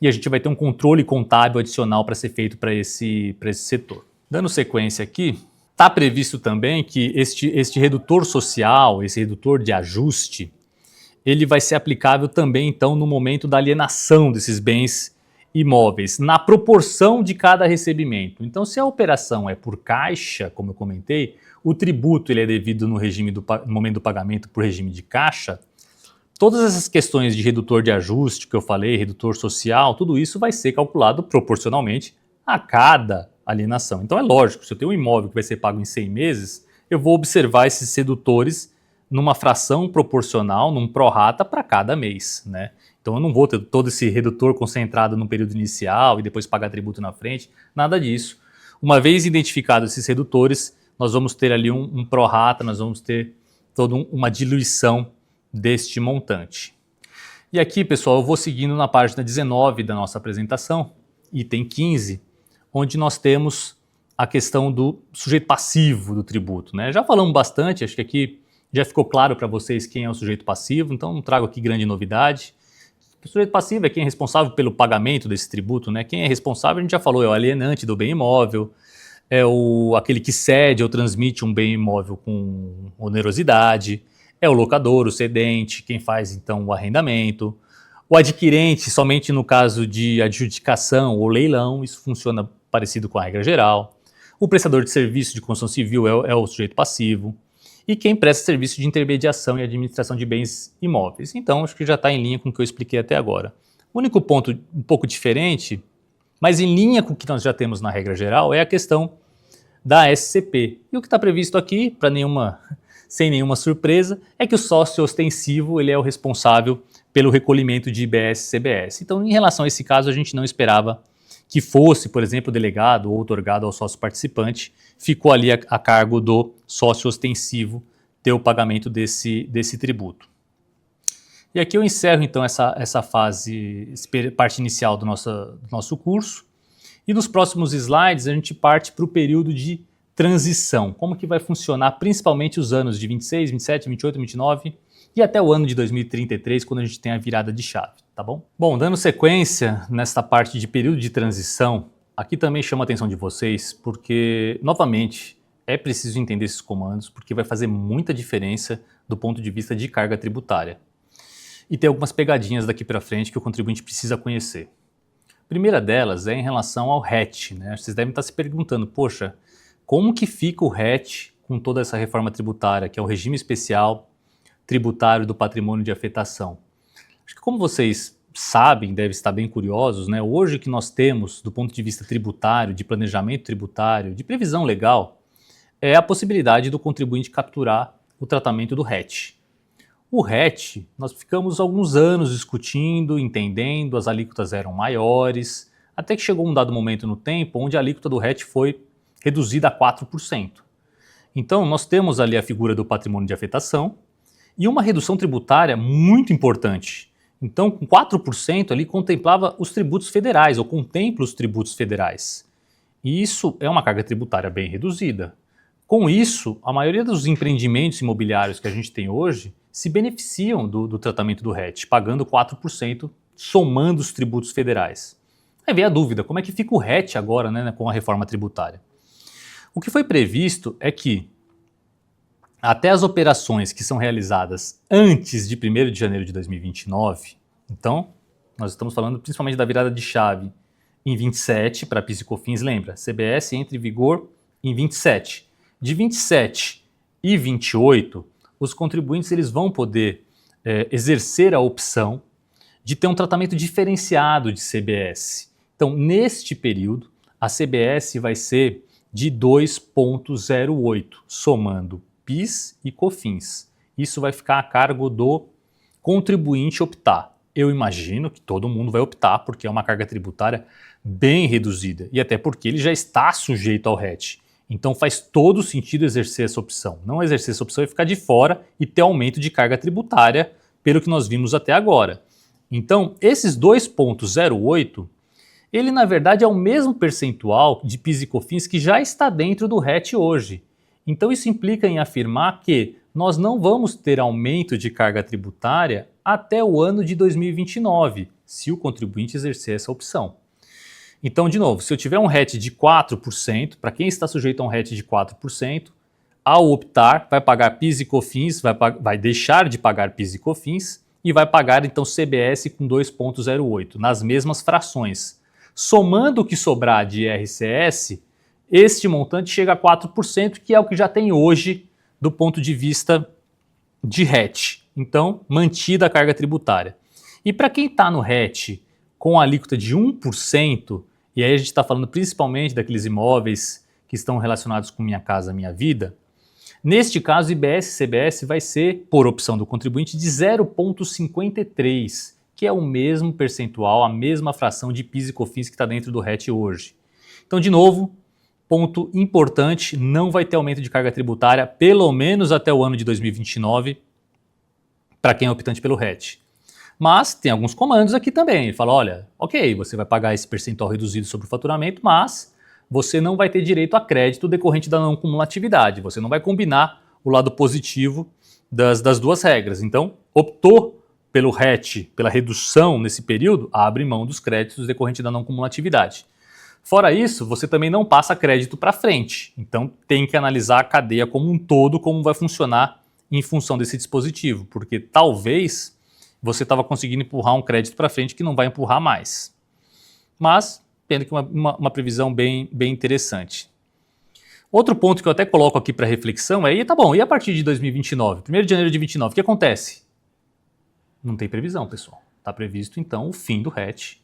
e a gente vai ter um controle contábil adicional para ser feito para esse setor. Dando sequência aqui, está previsto também que este redutor social, esse redutor de ajuste, ele vai ser aplicável também, então, no momento da alienação desses bens imóveis na proporção de cada recebimento. Então, se a operação é por caixa, como eu comentei, o tributo ele é devido no momento do pagamento por regime de caixa. Todas essas questões de redutor de ajuste que eu falei, redutor social, tudo isso vai ser calculado proporcionalmente a cada alienação. Então é lógico, se eu tenho um imóvel que vai ser pago em 100 meses, eu vou observar esses redutores numa fração proporcional, num prorata para cada mês, né? Então eu não vou ter todo esse redutor concentrado no período inicial e depois pagar tributo na frente, nada disso. Uma vez identificados esses redutores, nós vamos ter ali um prorata, nós vamos ter toda uma diluição deste montante. E aqui, pessoal, eu vou seguindo na página 19 da nossa apresentação, item 15, onde nós temos a questão do sujeito passivo do tributo, né? Já falamos bastante, acho que aqui já ficou claro para vocês quem é o sujeito passivo, então não trago aqui grande novidade. O sujeito passivo é quem é responsável pelo pagamento desse tributo, né? Quem é responsável, a gente já falou, é o alienante do bem imóvel, é aquele que cede ou transmite um bem imóvel com onerosidade, é o locador, o cedente, quem faz então o arrendamento, o adquirente somente no caso de adjudicação ou leilão, isso funciona parecido com a regra geral, o prestador de serviço de construção civil é o sujeito passivo, e quem presta serviço de intermediação e administração de bens imóveis. Então, acho que já está em linha com o que eu expliquei até agora. O único ponto um pouco diferente, mas em linha com o que nós já temos na regra geral, é a questão da SCP. E o que está previsto aqui, sem nenhuma surpresa, é que o sócio ostensivo ele é o responsável pelo recolhimento de IBS e CBS. Então, em relação a esse caso, a gente não esperava que fosse, por exemplo, delegado ou outorgado ao sócio participante, ficou ali a cargo do sócio ostensivo ter o pagamento desse tributo. E aqui eu encerro então essa fase, parte inicial do nosso curso, e nos próximos slides a gente parte para o período de transição, como que vai funcionar principalmente os anos de 26, 27, 28, 29 e até o ano de 2033, quando a gente tem a virada de chave, tá bom? Bom, dando sequência nesta parte de período de transição, aqui também chama a atenção de vocês, porque, novamente, é preciso entender esses comandos, porque vai fazer muita diferença do ponto de vista de carga tributária. E tem algumas pegadinhas daqui para frente que o contribuinte precisa conhecer. A primeira delas é em relação ao RET, né? Vocês devem estar se perguntando, poxa, como que fica o RET com toda essa reforma tributária, que é o regime especial tributário do patrimônio de afetação? Acho que como vocês sabem, devem estar bem curiosos, né? Hoje o que nós temos do ponto de vista tributário, de planejamento tributário, de previsão legal, é a possibilidade do contribuinte capturar o tratamento do RET. O RET, nós ficamos alguns anos discutindo, entendendo, as alíquotas eram maiores, até que chegou um dado momento no tempo onde a alíquota do RET foi reduzida a 4%. Então, nós temos ali a figura do patrimônio de afetação e uma redução tributária muito importante. Então, com 4% ali contemplava os tributos federais, ou contempla os tributos federais. E isso é uma carga tributária bem reduzida. Com isso, a maioria dos empreendimentos imobiliários que a gente tem hoje se beneficiam do tratamento do RET, pagando 4%, somando os tributos federais. Aí vem a dúvida, como é que fica o RET agora, né, com a reforma tributária? O que foi previsto é que até as operações que são realizadas antes de 1º de janeiro de 2029, então nós estamos falando principalmente da virada de chave em 27 para PIS e COFINS, lembra, CBS entra em vigor em 27. De 27 e 28, os contribuintes eles vão poder exercer a opção de ter um tratamento diferenciado de CBS. Então, neste período, a CBS vai ser de 2,08, somando PIS e COFINS. Isso vai ficar a cargo do contribuinte optar. Eu imagino que todo mundo vai optar, porque é uma carga tributária bem reduzida, e até porque ele já está sujeito ao RET. Então faz todo sentido exercer essa opção. Não exercer essa opção e ficar de fora e ter aumento de carga tributária, pelo que nós vimos até agora. Então, esses 2,08, ele na verdade é o mesmo percentual de PIS e COFINS que já está dentro do RET hoje. Então isso implica em afirmar que nós não vamos ter aumento de carga tributária até o ano de 2029, se o contribuinte exercer essa opção. Então, de novo, se eu tiver um RET de 4%, para quem está sujeito a um RET de 4%, ao optar, vai pagar PIS e COFINS, vai deixar de pagar PIS e COFINS e vai pagar então CBS com 2,08, nas mesmas frações. Somando o que sobrar de IRCS, este montante chega a 4%, que é o que já tem hoje do ponto de vista de RET. Então, mantida a carga tributária. E para quem está no RET com a alíquota de 1%, e aí a gente está falando principalmente daqueles imóveis que estão relacionados com Minha Casa Minha Vida, neste caso, IBS e CBS vai ser, por opção do contribuinte, de 0,53%, que é o mesmo percentual, a mesma fração de PIS e COFINS que está dentro do RET hoje. Então, de novo, ponto importante, não vai ter aumento de carga tributária, pelo menos até o ano de 2029, para quem é optante pelo RET. Mas tem alguns comandos aqui também. Ele fala, olha, ok, você vai pagar esse percentual reduzido sobre o faturamento, mas você não vai ter direito a crédito decorrente da não cumulatividade. Você não vai combinar o lado positivo das duas regras. Então, optou pelo RET, pela redução nesse período, abre mão dos créditos decorrente da não cumulatividade. Fora isso, você também não passa crédito para frente. Então, tem que analisar a cadeia como um todo, como vai funcionar em função desse dispositivo, porque talvez você estava conseguindo empurrar um crédito para frente que não vai empurrar mais. Mas, tendo que uma previsão bem interessante. Outro ponto que eu até coloco aqui para reflexão é, tá bom, e a partir de 2029, 1º de janeiro de 2029, o que acontece? Não tem previsão, pessoal. Está previsto, então, o fim do RET.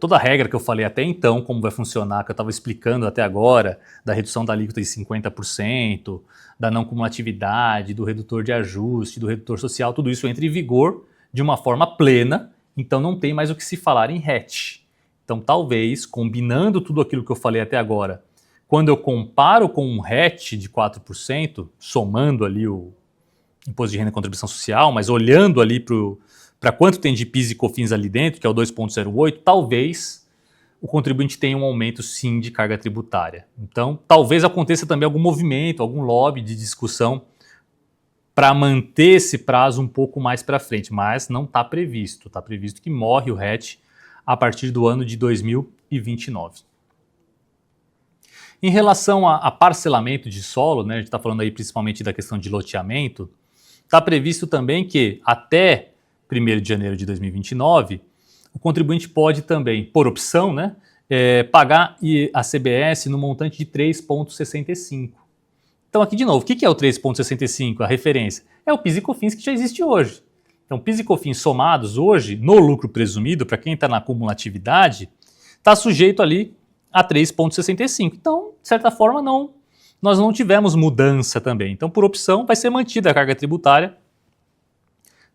Toda a regra que eu falei até então, como vai funcionar, que eu estava explicando até agora, da redução da alíquota de 50%, da não cumulatividade, do redutor de ajuste, do redutor social, tudo isso entra em vigor de uma forma plena, então não tem mais o que se falar em RET. Então talvez, combinando tudo aquilo que eu falei até agora, quando eu comparo com um RET de 4%, somando ali o Imposto de Renda e Contribuição Social, mas olhando ali para quanto tem de PIS e COFINS ali dentro, que é o 2,08, talvez o contribuinte tenha um aumento sim de carga tributária. Então, talvez aconteça também algum movimento, algum lobby de discussão para manter esse prazo um pouco mais para frente, mas não está previsto. Está previsto que morre o RET a partir do ano de 2029. Em relação a parcelamento de solo, né, a gente está falando aí principalmente da questão de loteamento, está previsto também que até 1º de janeiro de 2029, o contribuinte pode também, por opção, né, pagar a CBS no montante de 3,65. Então aqui de novo, o que é o 3,65? A referência é o PIS e COFINS que já existe hoje. Então PIS e COFINS somados hoje no lucro presumido, para quem está na cumulatividade, está sujeito ali a 3,65. Então, de certa forma, nós não tivemos mudança também. Então, por opção, vai ser mantida a carga tributária,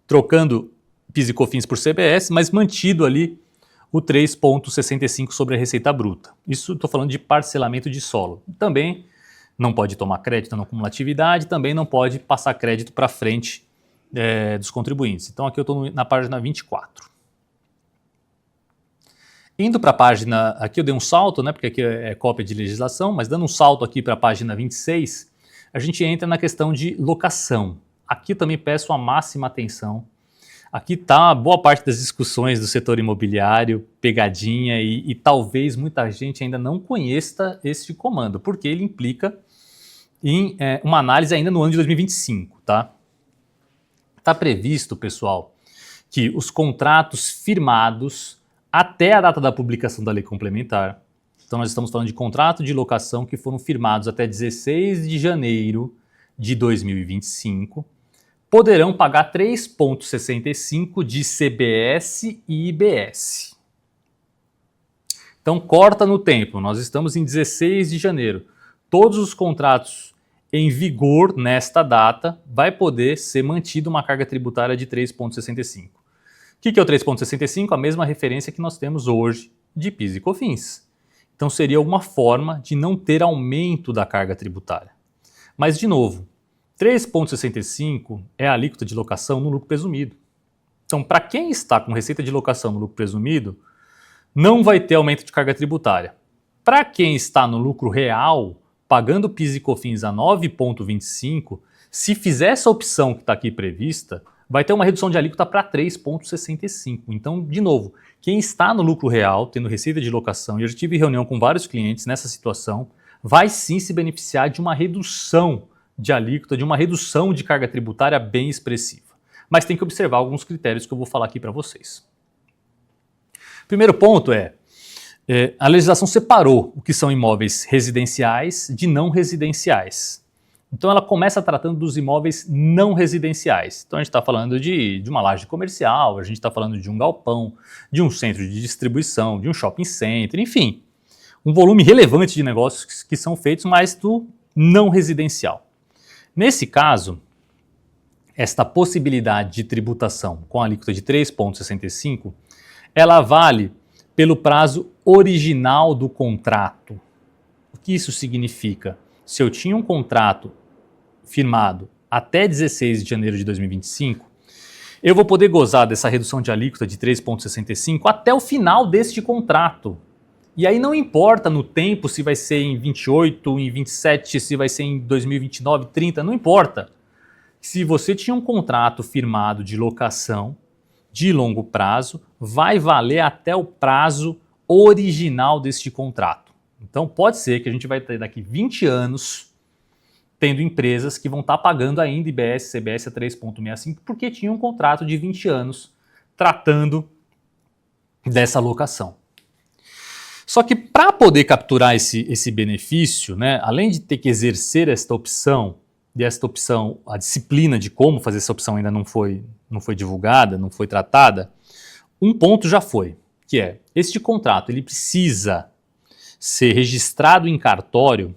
trocando PIS e COFINS por CBS, mas mantido ali o 3,65 sobre a receita bruta. Isso estou falando de parcelamento de solo. Também não pode tomar crédito na cumulatividade, também não pode passar crédito para frente dos contribuintes. Então aqui eu estou na página 24. Indo para a página, aqui eu dei um salto, né, porque aqui é cópia de legislação, mas dando um salto aqui para a página 26, a gente entra na questão de locação. Aqui eu também peço a máxima atenção. Aqui está boa parte das discussões do setor imobiliário, pegadinha, e talvez muita gente ainda não conheça este comando, porque ele implica em uma análise ainda no ano de 2025, tá? Está previsto, pessoal, que os contratos firmados até a data da publicação da lei complementar, então nós estamos falando de contrato de locação que foram firmados até 16 de janeiro de 2025, poderão pagar 3,65 de CBS e IBS. Então corta no tempo, nós estamos em 16 de janeiro. Todos os contratos em vigor nesta data vai poder ser mantida uma carga tributária de 3,65. O que é o 3,65? A mesma referência que nós temos hoje de PIS e COFINS. Então seria alguma forma de não ter aumento da carga tributária. Mas de novo, 3,65 é a alíquota de locação no lucro presumido. Então, para quem está com receita de locação no lucro presumido, não vai ter aumento de carga tributária. Para quem está no lucro real, pagando PIS e COFINS a 9,25, se fizer essa opção que está aqui prevista, vai ter uma redução de alíquota para 3,65. Então, de novo, quem está no lucro real, tendo receita de locação, e eu já tive reunião com vários clientes nessa situação, vai sim se beneficiar de uma redução de alíquota, de uma redução de carga tributária bem expressiva. Mas tem que observar alguns critérios que eu vou falar aqui para vocês. Primeiro ponto é, A legislação separou o que são imóveis residenciais de não residenciais. Então ela começa tratando dos imóveis não residenciais. Então a gente está falando de uma laje comercial, a gente está falando de um galpão, de um centro de distribuição, de um shopping center, enfim. Um volume relevante de negócios que são feitos, mas do não residencial. Nesse caso, esta possibilidade de tributação com a alíquota de 3,65, ela vale pelo prazo original do contrato. O que isso significa? Se eu tinha um contrato firmado até 16 de janeiro de 2025, eu vou poder gozar dessa redução de alíquota de 3,65 até o final deste contrato. E aí não importa no tempo se vai ser em 28, em 27, se vai ser em 2029, 30, não importa. Se você tinha um contrato firmado de locação de longo prazo, vai valer até o prazo original deste contrato. Então pode ser que a gente vai ter daqui 20 anos tendo empresas que vão estar pagando ainda IBS, CBS a 3,65 porque tinham um contrato de 20 anos tratando dessa locação. Só que para poder capturar esse benefício, né, além de ter que exercer esta opção, e esta opção, a disciplina de como fazer essa opção ainda não foi divulgada, não foi tratada, um ponto já foi, que é, este contrato ele precisa ser registrado em cartório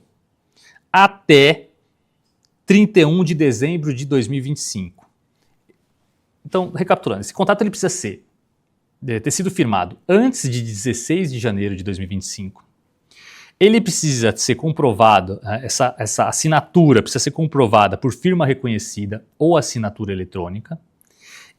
até 31 de dezembro de 2025. Então, recapitulando, esse contrato ele precisa ter sido firmado antes de 16 de janeiro de 2025. Ele precisa ser comprovado, essa assinatura precisa ser comprovada por firma reconhecida ou assinatura eletrônica.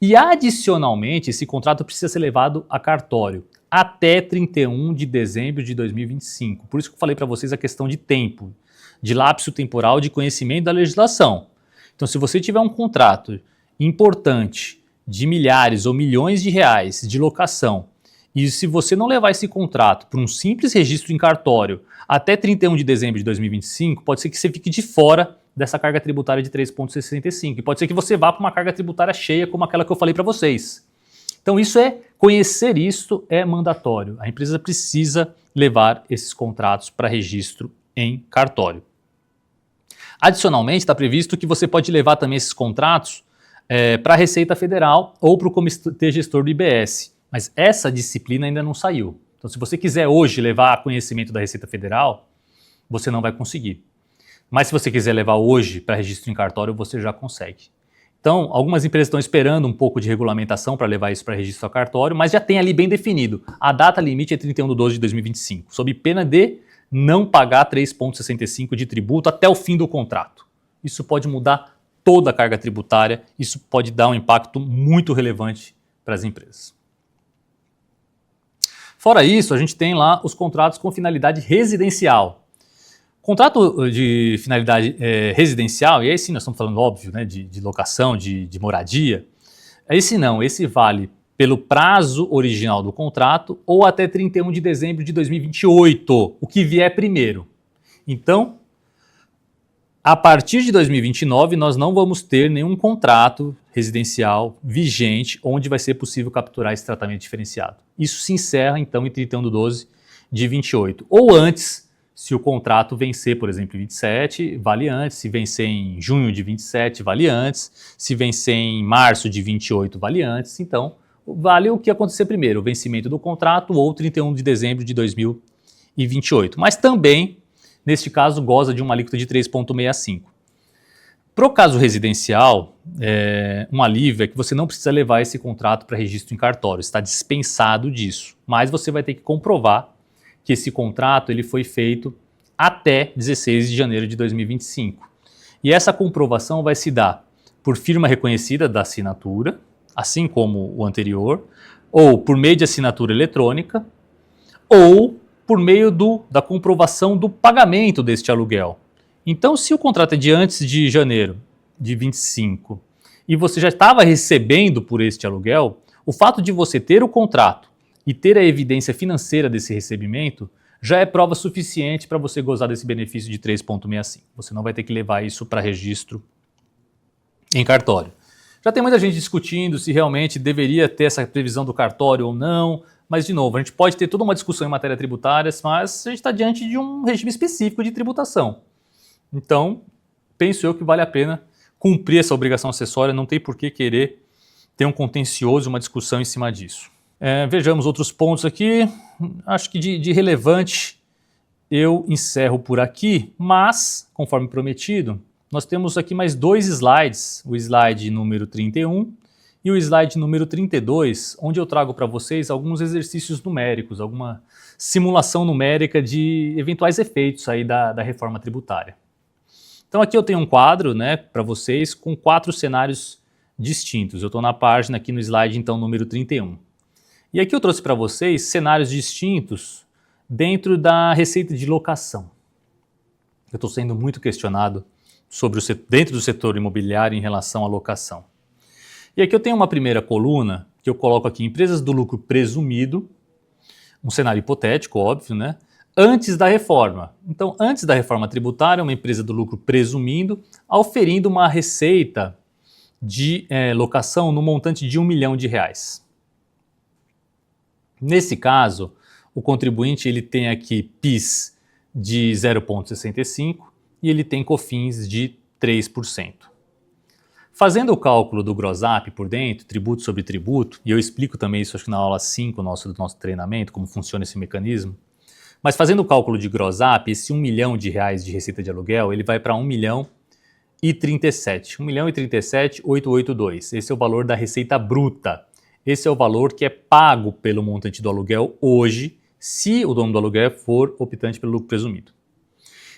E, adicionalmente, esse contrato precisa ser levado a cartório até 31 de dezembro de 2025. Por isso que eu falei para vocês a questão de tempo, de lapso temporal de conhecimento da legislação. Então, se você tiver um contrato importante de milhares ou milhões de reais de locação, e se você não levar esse contrato por um simples registro em cartório até 31 de dezembro de 2025, pode ser que você fique de fora dessa carga tributária de 3,65. E pode ser que você vá para uma carga tributária cheia, como aquela que eu falei para vocês. Então, conhecer isso é mandatório. A empresa precisa levar esses contratos para registro em cartório. Adicionalmente, está previsto que você pode levar também esses contratos para a Receita Federal ou para o Comitê Gestor do IBS. Mas essa disciplina ainda não saiu. Então, se você quiser hoje levar a conhecimento da Receita Federal, você não vai conseguir. Mas se você quiser levar hoje para registro em cartório, você já consegue. Então, algumas empresas estão esperando um pouco de regulamentação para levar isso para registro a cartório, mas já tem ali bem definido. A data limite é 31 de 12 de 2025, sob pena de não pagar 3,65 de tributo até o fim do contrato. Isso pode mudar toda a carga tributária, isso pode dar um impacto muito relevante para as empresas. Fora isso, a gente tem lá os contratos com finalidade residencial. Contrato de finalidade residencial, e aí sim nós estamos falando, óbvio, né, de locação, de moradia, esse não, esse vale pelo prazo original do contrato ou até 31 de dezembro de 2028, o que vier primeiro. Então, a partir de 2029, nós não vamos ter nenhum contrato residencial vigente onde vai ser possível capturar esse tratamento diferenciado. Isso se encerra, então, em 31 de 12 de 28. Ou antes, se o contrato vencer, por exemplo, em 27, vale antes. Se vencer em junho de 27, vale antes. Se vencer em março de 28, vale antes. Então, vale o que acontecer primeiro, o vencimento do contrato ou 31 de dezembro de 2028. Mas também, neste caso, goza de uma alíquota de 3,65. Para o caso residencial, um alívio é que você não precisa levar esse contrato para registro em cartório, está dispensado disso. Mas você vai ter que comprovar que esse contrato ele foi feito até 16 de janeiro de 2025. E essa comprovação vai se dar por firma reconhecida da assinatura, assim como o anterior, ou por meio de assinatura eletrônica, ou por meio da comprovação do pagamento deste aluguel. Então, se o contrato é de antes de janeiro de 25 e você já estava recebendo por este aluguel, o fato de você ter o contrato e ter a evidência financeira desse recebimento já é prova suficiente para você gozar desse benefício de 3,65. Você não vai ter que levar isso para registro em cartório. Já tem muita gente discutindo se realmente deveria ter essa previsão do cartório ou não. Mas, de novo, a gente pode ter toda uma discussão em matéria tributária, mas a gente está diante de um regime específico de tributação. Então, penso eu que vale a pena cumprir essa obrigação acessória, não tem por que querer ter um contencioso, uma discussão em cima disso. Vejamos outros pontos aqui. Acho que de relevante eu encerro por aqui, mas, conforme prometido, nós temos aqui mais 2 slides, o slide número 31 e o slide número 32, onde eu trago para vocês alguns exercícios numéricos, alguma simulação numérica de eventuais efeitos aí da reforma tributária. Então aqui eu tenho um quadro, né, para vocês com 4 cenários distintos. Eu estou na página aqui no slide então número 31. E aqui eu trouxe para vocês cenários distintos dentro da receita de locação. Eu estou sendo muito questionado sobre dentro do setor imobiliário em relação à locação. E aqui eu tenho uma primeira coluna que eu coloco aqui empresas do lucro presumido, um cenário hipotético, óbvio, né? Antes da reforma. Então, antes da reforma tributária, uma empresa do lucro presumindo, auferindo uma receita de locação no montante de R$1 milhão. Nesse caso, o contribuinte ele tem aqui PIS de 0,65 e ele tem COFINS de 3%. Fazendo o cálculo do gross up por dentro, tributo sobre tributo, e eu explico também isso acho que na aula 5 do nosso treinamento, como funciona esse mecanismo, mas fazendo o cálculo de gross up, esse R$1 milhão de receita de aluguel, ele vai para 1 milhão e 37. 1 milhão e 37,882. Esse é o valor da receita bruta. Esse é o valor que é pago pelo montante do aluguel hoje, se o dono do aluguel for optante pelo lucro presumido.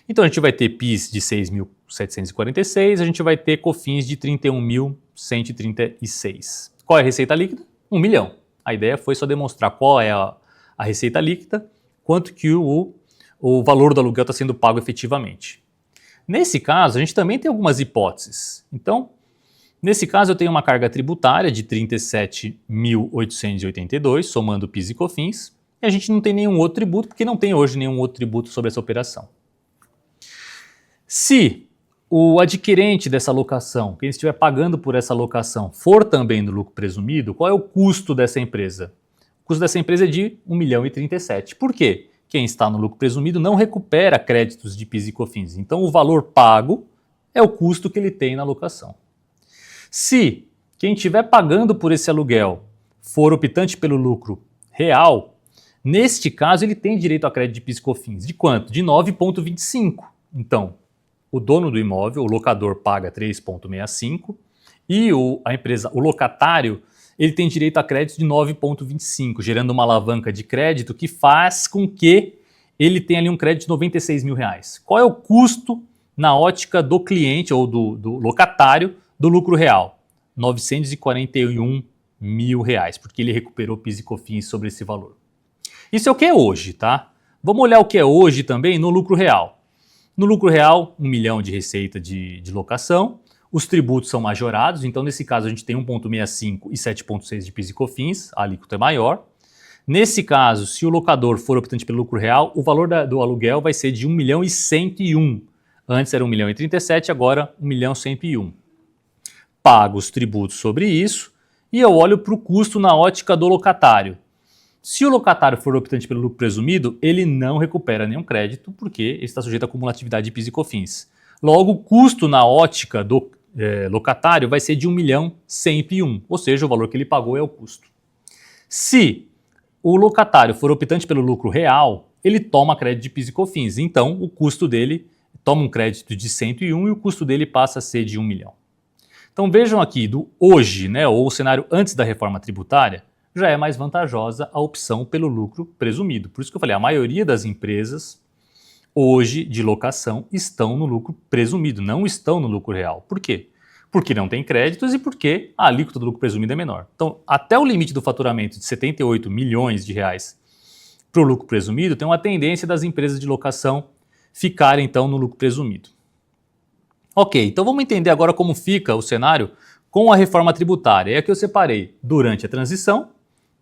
Então a gente vai ter PIS de 6.746, a gente vai ter COFINS de 31.136. Qual é a receita líquida? 1 milhão. A ideia foi só demonstrar qual é a receita líquida, quanto que o valor do aluguel está sendo pago efetivamente. Nesse caso, a gente também tem algumas hipóteses. Então, nesse caso eu tenho uma carga tributária de 37.882, somando PIS e COFINS, e a gente não tem nenhum outro tributo, porque não tem hoje nenhum outro tributo sobre essa operação. Se o adquirente dessa locação, quem estiver pagando por essa locação, for também no lucro presumido, qual é o custo dessa empresa? O custo dessa empresa é de 1 milhão e 37. Por quê? Quem está no lucro presumido não recupera créditos de PIS e COFINS. Então o valor pago é o custo que ele tem na locação. Se quem estiver pagando por esse aluguel for optante pelo lucro real, neste caso ele tem direito a crédito de PIS e COFINS. De quanto? De 9,25. Então, o dono do imóvel, o locador, paga 3,65 e o locatário, ele tem direito a crédito de 9,25, gerando uma alavanca de crédito que faz com que ele tenha ali um crédito de R$96 mil. Qual é o custo na ótica do cliente ou do locatário do lucro real? R$941 mil, porque ele recuperou PIS e COFINS sobre esse valor. Isso é o que é hoje, tá? Vamos olhar o que é hoje também no lucro real. No lucro real, 1 milhão de receita de locação, os tributos são majorados, então nesse caso a gente tem 1,65 e 7,6 de PIS e COFINS, a alíquota é maior. Nesse caso, se o locador for optante pelo lucro real, o valor do aluguel vai ser de 1 milhão e 101. Antes era 1 milhão e 37, agora 1 milhão e 101. Pago os tributos sobre isso e eu olho para o custo na ótica do locatário. Se o locatário for optante pelo lucro presumido, ele não recupera nenhum crédito porque ele está sujeito à cumulatividade de PIS e COFINS. Logo, o custo na ótica do locatário vai ser de 1 milhão e 101, ou seja, o valor que ele pagou é o custo. Se o locatário for optante pelo lucro real, ele toma crédito de PIS e COFINS, então o custo dele toma um crédito de 101 e o custo dele passa a ser de 1 milhão. Então vejam aqui, do hoje, né, ou o cenário antes da reforma tributária, já é mais vantajosa a opção pelo lucro presumido. Por isso que eu falei, a maioria das empresas hoje de locação estão no lucro presumido, não estão no lucro real. Por quê? Porque não tem créditos e porque a alíquota do lucro presumido é menor. Então, até o limite do faturamento de 78 milhões de reais para o lucro presumido, tem uma tendência das empresas de locação ficarem então no lucro presumido. Ok, então vamos entender agora como fica o cenário com a reforma tributária. É que eu separei durante a transição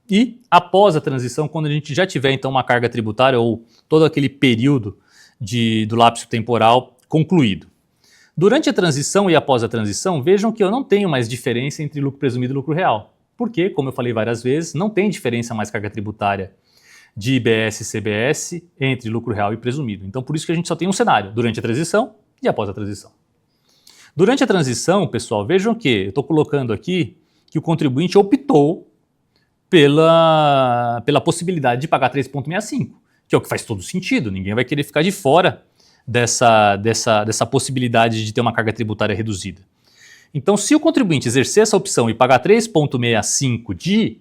e após a transição, quando a gente já tiver então uma carga tributária ou todo aquele período do lapso temporal concluído. Durante a transição e após a transição, vejam que eu não tenho mais diferença entre lucro presumido e lucro real. Porque, como eu falei várias vezes, não tem diferença mais carga tributária de IBS e CBS entre lucro real e presumido. Então, por isso que a gente só tem um cenário, durante a transição e após a transição. Durante a transição, pessoal, vejam que eu estou colocando aqui que o contribuinte optou pela possibilidade de pagar 3,65, que é o que faz todo sentido. Ninguém vai querer ficar de fora dessa possibilidade de ter uma carga tributária reduzida. Então, se o contribuinte exercer essa opção e pagar 3,65 de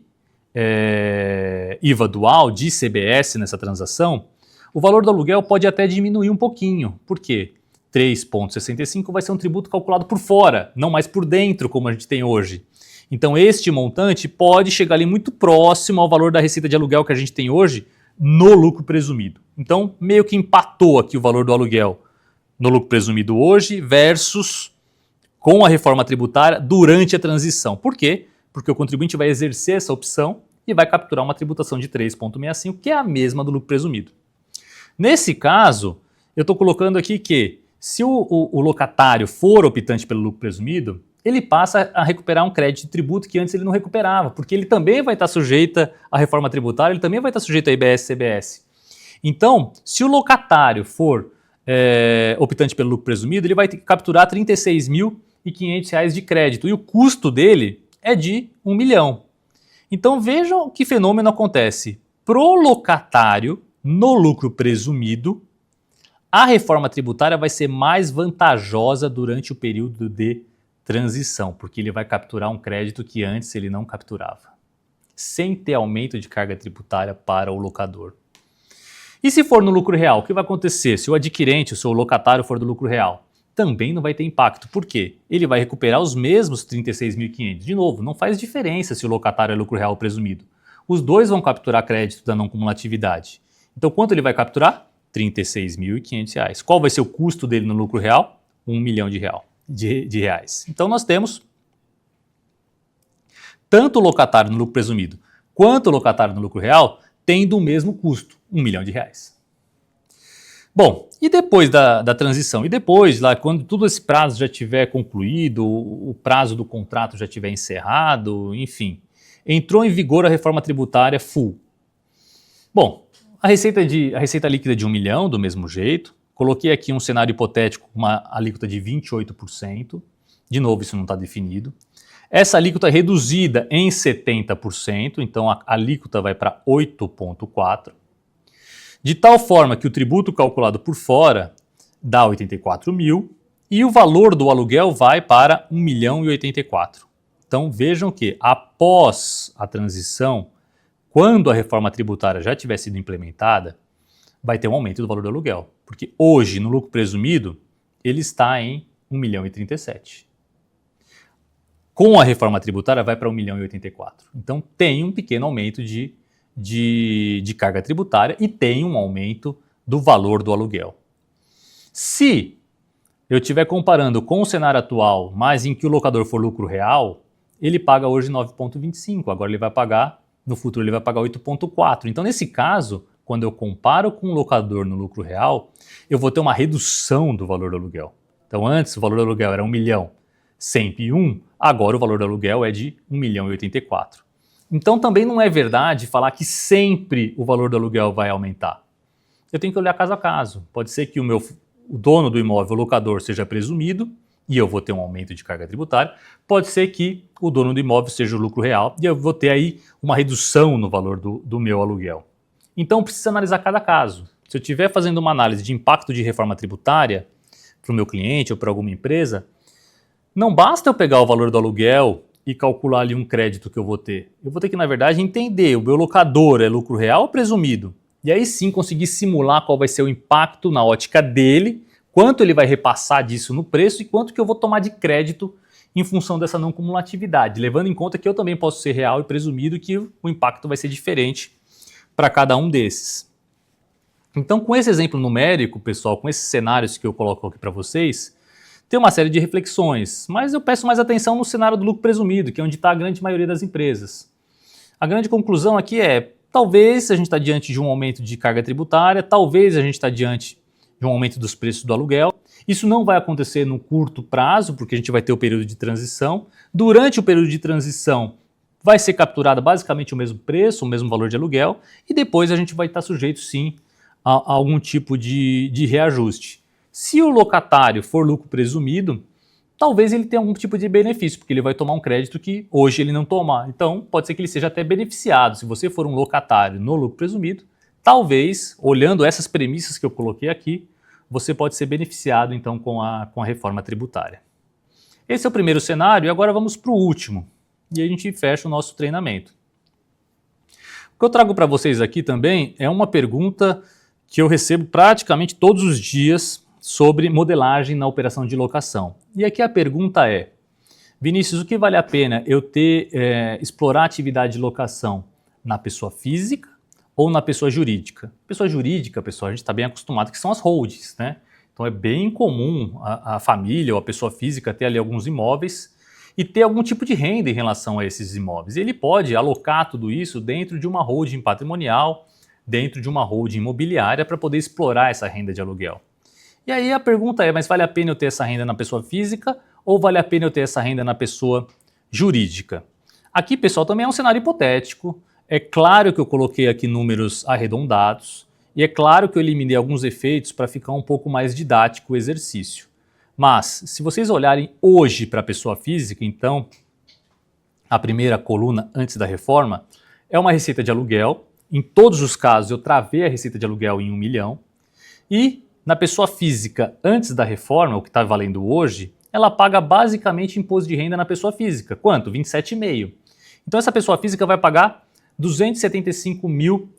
IVA dual, de CBS nessa transação, o valor do aluguel pode até diminuir um pouquinho. Por quê? 3,65 vai ser um tributo calculado por fora, não mais por dentro, como a gente tem hoje. Então, este montante pode chegar ali muito próximo ao valor da receita de aluguel que a gente tem hoje no lucro presumido. Então, meio que empatou aqui o valor do aluguel no lucro presumido hoje versus com a reforma tributária durante a transição. Por quê? Porque o contribuinte vai exercer essa opção e vai capturar uma tributação de 3,65, que é a mesma do lucro presumido. Nesse caso, eu estou colocando aqui que se o locatário for optante pelo lucro presumido, ele passa a recuperar um crédito de tributo que antes ele não recuperava, porque ele também vai estar sujeito à reforma tributária, ele também vai estar sujeito a IBS e CBS. Então, se o locatário for optante pelo lucro presumido, ele vai ter que capturar R$ 36.500 de crédito e o custo dele é de R$ 1 milhão. Então vejam que fenômeno acontece. Pro locatário, no lucro presumido, a reforma tributária vai ser mais vantajosa durante o período de transição, porque ele vai capturar um crédito que antes ele não capturava, sem ter aumento de carga tributária para o locador. E se for no lucro real, o que vai acontecer? Se o adquirente, o seu locatário for do lucro real, também não vai ter impacto. Por quê? Ele vai recuperar os mesmos 36.500. De novo, não faz diferença se o locatário é lucro real ou presumido. Os dois vão capturar crédito da não cumulatividade. Então, quanto ele vai capturar? R$ 36.500. Qual vai ser o custo dele no lucro real? R$ 1 milhão de reais. Então, nós temos tanto o locatário no lucro presumido quanto o locatário no lucro real tendo o mesmo custo, R$ 1 milhão. Bom, e depois da transição? E depois, lá, quando todo esse prazo já tiver concluído, o prazo do contrato já tiver encerrado, enfim, entrou em vigor a reforma tributária full. Bom, a receita líquida de 1 milhão, do mesmo jeito. Coloquei aqui um cenário hipotético com uma alíquota de 28%. De novo, isso não está definido. Essa alíquota é reduzida em 70%, então a alíquota vai para 8,4%. De tal forma que o tributo calculado por fora dá 84 mil e o valor do aluguel vai para 1 milhão e 84. Então vejam que após a transição, quando a reforma tributária já tiver sido implementada, vai ter um aumento do valor do aluguel. Porque hoje, no lucro presumido, ele está em 1 milhão e 37. Com a reforma tributária vai para 1 milhão e 84. Então tem um pequeno aumento de carga tributária e tem um aumento do valor do aluguel. Se eu estiver comparando com o cenário atual, mas em que o locador for lucro real, ele paga hoje 9,25, agora ele vai pagar, no futuro ele vai pagar 8,4. Então nesse caso, quando eu comparo com o locador no lucro real, eu vou ter uma redução do valor do aluguel. Então antes o valor do aluguel era 1 milhão 101, agora o valor do aluguel é de 1 milhão e 84. Então também não é verdade falar que sempre o valor do aluguel vai aumentar. Eu tenho que olhar caso a caso. Pode ser que o dono do imóvel, o locador, seja presumido e eu vou ter um aumento de carga tributária. Pode ser que o dono do imóvel seja o lucro real e eu vou ter aí uma redução no valor do meu aluguel. Então precisa analisar cada caso. Se eu estiver fazendo uma análise de impacto de reforma tributária para o meu cliente ou para alguma empresa, não basta eu pegar o valor do aluguel e calcular ali um crédito que eu vou ter. Eu vou ter que, na verdade, entender o meu locador é lucro real ou presumido. E aí sim conseguir simular qual vai ser o impacto na ótica dele, quanto ele vai repassar disso no preço e quanto que eu vou tomar de crédito em função dessa não cumulatividade, levando em conta que eu também posso ser real e presumido que o impacto vai ser diferente para cada um desses. Então, com esse exemplo numérico, pessoal, com esses cenários que eu coloco aqui para vocês, tem uma série de reflexões, mas eu peço mais atenção no cenário do lucro presumido, que é onde está a grande maioria das empresas. A grande conclusão aqui é, talvez a gente está diante de um aumento de carga tributária, talvez a gente está diante de um aumento dos preços do aluguel. Isso não vai acontecer no curto prazo, porque a gente vai ter o período de transição. Durante o período de transição, vai ser capturado basicamente o mesmo preço, o mesmo valor de aluguel, e depois a gente vai estar sujeito sim a algum tipo de reajuste. Se o locatário for lucro presumido, talvez ele tenha algum tipo de benefício, porque ele vai tomar um crédito que hoje ele não toma. Então, pode ser que ele seja até beneficiado. Se você for um locatário no lucro presumido, talvez, olhando essas premissas que eu coloquei aqui, você pode ser beneficiado então com a reforma tributária. Esse é o primeiro cenário e agora vamos para o último. E a gente fecha o nosso treinamento. O que eu trago para vocês aqui também é uma pergunta que eu recebo praticamente todos os dias sobre modelagem na operação de locação. E aqui a pergunta é: Vinícius, o que vale a pena eu explorar a atividade de locação na pessoa física ou na pessoa jurídica? Pessoa jurídica, pessoal, a gente está bem acostumado que são as holdings, né? Então é bem comum a família ou a pessoa física ter ali alguns imóveis e ter algum tipo de renda em relação a esses imóveis. Ele pode alocar tudo isso dentro de uma holding patrimonial, dentro de uma holding imobiliária para poder explorar essa renda de aluguel. E aí a pergunta é, mas vale a pena eu ter essa renda na pessoa física ou vale a pena eu ter essa renda na pessoa jurídica? Aqui, pessoal, também é um cenário hipotético. É claro que eu coloquei aqui números arredondados e é claro que eu eliminei alguns efeitos para ficar um pouco mais didático o exercício. Mas, se vocês olharem hoje para a pessoa física, então, a primeira coluna antes da reforma é uma receita de aluguel. Em todos os casos, eu travei a receita de aluguel em 1 milhão. E na pessoa física, antes da reforma, o que está valendo hoje, ela paga basicamente imposto de renda na pessoa física. Quanto? 27,5. Então essa pessoa física vai pagar R$ 275 mil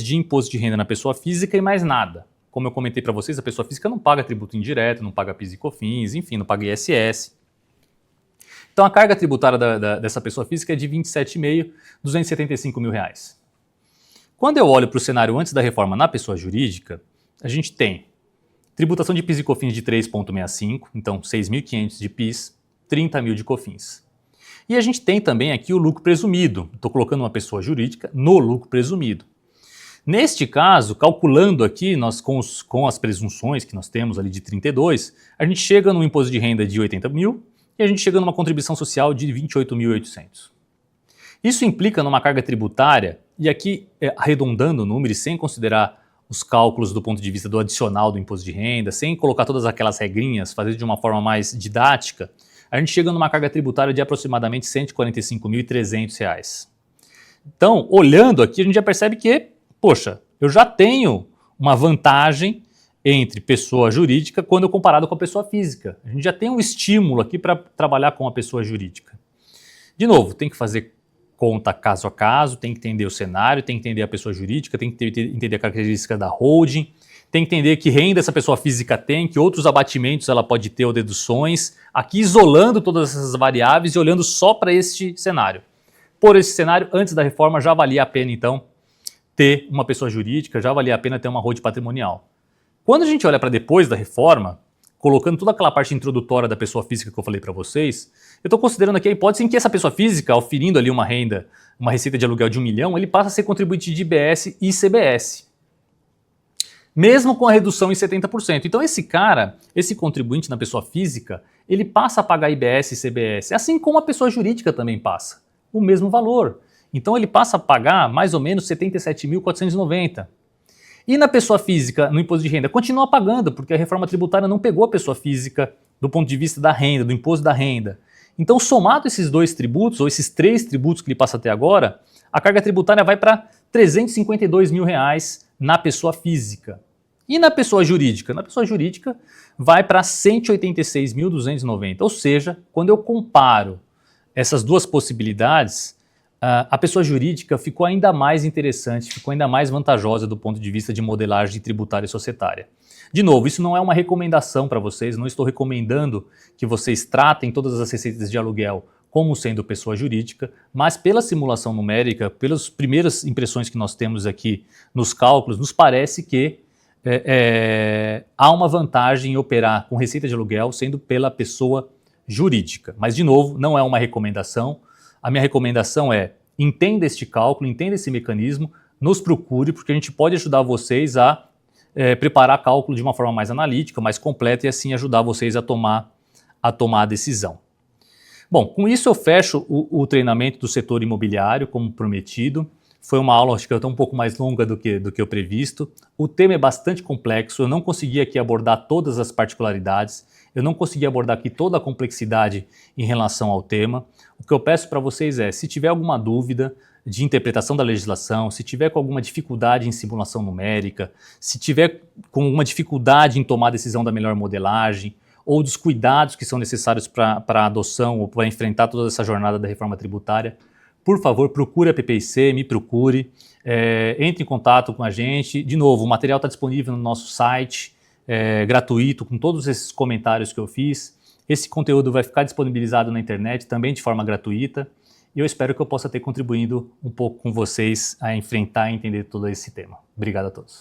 de imposto de renda na pessoa física e mais nada. Como eu comentei para vocês, a pessoa física não paga tributo indireto, não paga PIS e COFINS, enfim, não paga ISS. Então a carga tributária dessa pessoa física é de 27,5, 275 mil reais. Quando eu olho para o cenário antes da reforma na pessoa jurídica, a gente tem tributação de PIS e COFINS de 3,65, então 6.500 de PIS, 30 mil de COFINS. E a gente tem também aqui o lucro presumido. Estou colocando uma pessoa jurídica no lucro presumido. Neste caso, calculando aqui, nós com as presunções que nós temos ali de 32, a gente chega num imposto de renda de 80 mil e a gente chega numa contribuição social de 28.800. Isso implica numa carga tributária, e aqui arredondando o número e sem considerar os cálculos do ponto de vista do adicional do imposto de renda, sem colocar todas aquelas regrinhas, fazer de uma forma mais didática, a gente chega numa carga tributária de aproximadamente R$ 145.300. Então, olhando aqui, a gente já percebe que, poxa, eu já tenho uma vantagem entre pessoa jurídica quando comparado com a pessoa física. A gente já tem um estímulo aqui para trabalhar com a pessoa jurídica. De novo, tem que fazer conta caso a caso, tem que entender o cenário, tem que entender a pessoa jurídica, tem que entender a característica da holding, tem que entender que renda essa pessoa física tem, que outros abatimentos ela pode ter ou deduções, aqui isolando todas essas variáveis e olhando só para este cenário. Por esse cenário, antes da reforma, já valia a pena, então, ter uma pessoa jurídica, já valia a pena ter uma holding patrimonial. Quando a gente olha para depois da reforma, colocando toda aquela parte introdutória da pessoa física que eu falei para vocês, eu estou considerando aqui a hipótese em que essa pessoa física, auferindo ali uma renda, uma receita de aluguel de 1 milhão, ele passa a ser contribuinte de IBS e ICBS. Mesmo com a redução em 70%. Então esse cara, esse contribuinte na pessoa física, ele passa a pagar IBS e ICBS, assim como a pessoa jurídica também passa, o mesmo valor. Então ele passa a pagar mais ou menos 77.490. E na pessoa física, no imposto de renda, continua pagando, porque a reforma tributária não pegou a pessoa física do ponto de vista da renda, do imposto da renda. Então, somado esses dois tributos, ou esses 3 tributos que ele passa até agora, a carga tributária vai para R$ 352 mil na pessoa física. E na pessoa jurídica? Na pessoa jurídica vai para R$ 186.290. Ou seja, quando eu comparo essas duas possibilidades, a pessoa jurídica ficou ainda mais interessante, ficou ainda mais vantajosa do ponto de vista de modelagem tributária e societária. De novo, isso não é uma recomendação para vocês, não estou recomendando que vocês tratem todas as receitas de aluguel como sendo pessoa jurídica, mas pela simulação numérica, pelas primeiras impressões que nós temos aqui nos cálculos, nos parece que há uma vantagem em operar com receita de aluguel sendo pela pessoa jurídica. Mas, de novo, não é uma recomendação. A minha recomendação é: entenda este cálculo, entenda esse mecanismo, nos procure, porque a gente pode ajudar vocês a preparar cálculo de uma forma mais analítica, mais completa e assim ajudar vocês a tomar a decisão. Bom, com isso eu fecho o treinamento do setor imobiliário, como prometido. Foi uma aula, acho que até um pouco mais longa do que o previsto. O tema é bastante complexo, eu não consegui aqui abordar todas as particularidades, eu não consegui abordar aqui toda a complexidade em relação ao tema. O que eu peço para vocês é, se tiver alguma dúvida de interpretação da legislação, se tiver com alguma dificuldade em simulação numérica, se tiver com alguma dificuldade em tomar a decisão da melhor modelagem, ou dos cuidados que são necessários para a adoção ou para enfrentar toda essa jornada da reforma tributária, por favor, procure a PPIC, me procure, entre em contato com a gente. De novo, o material está disponível no nosso site, gratuito, com todos esses comentários que eu fiz. Esse conteúdo vai ficar disponibilizado na internet também de forma gratuita. E eu espero que eu possa ter contribuído um pouco com vocês a enfrentar e entender todo esse tema. Obrigado a todos.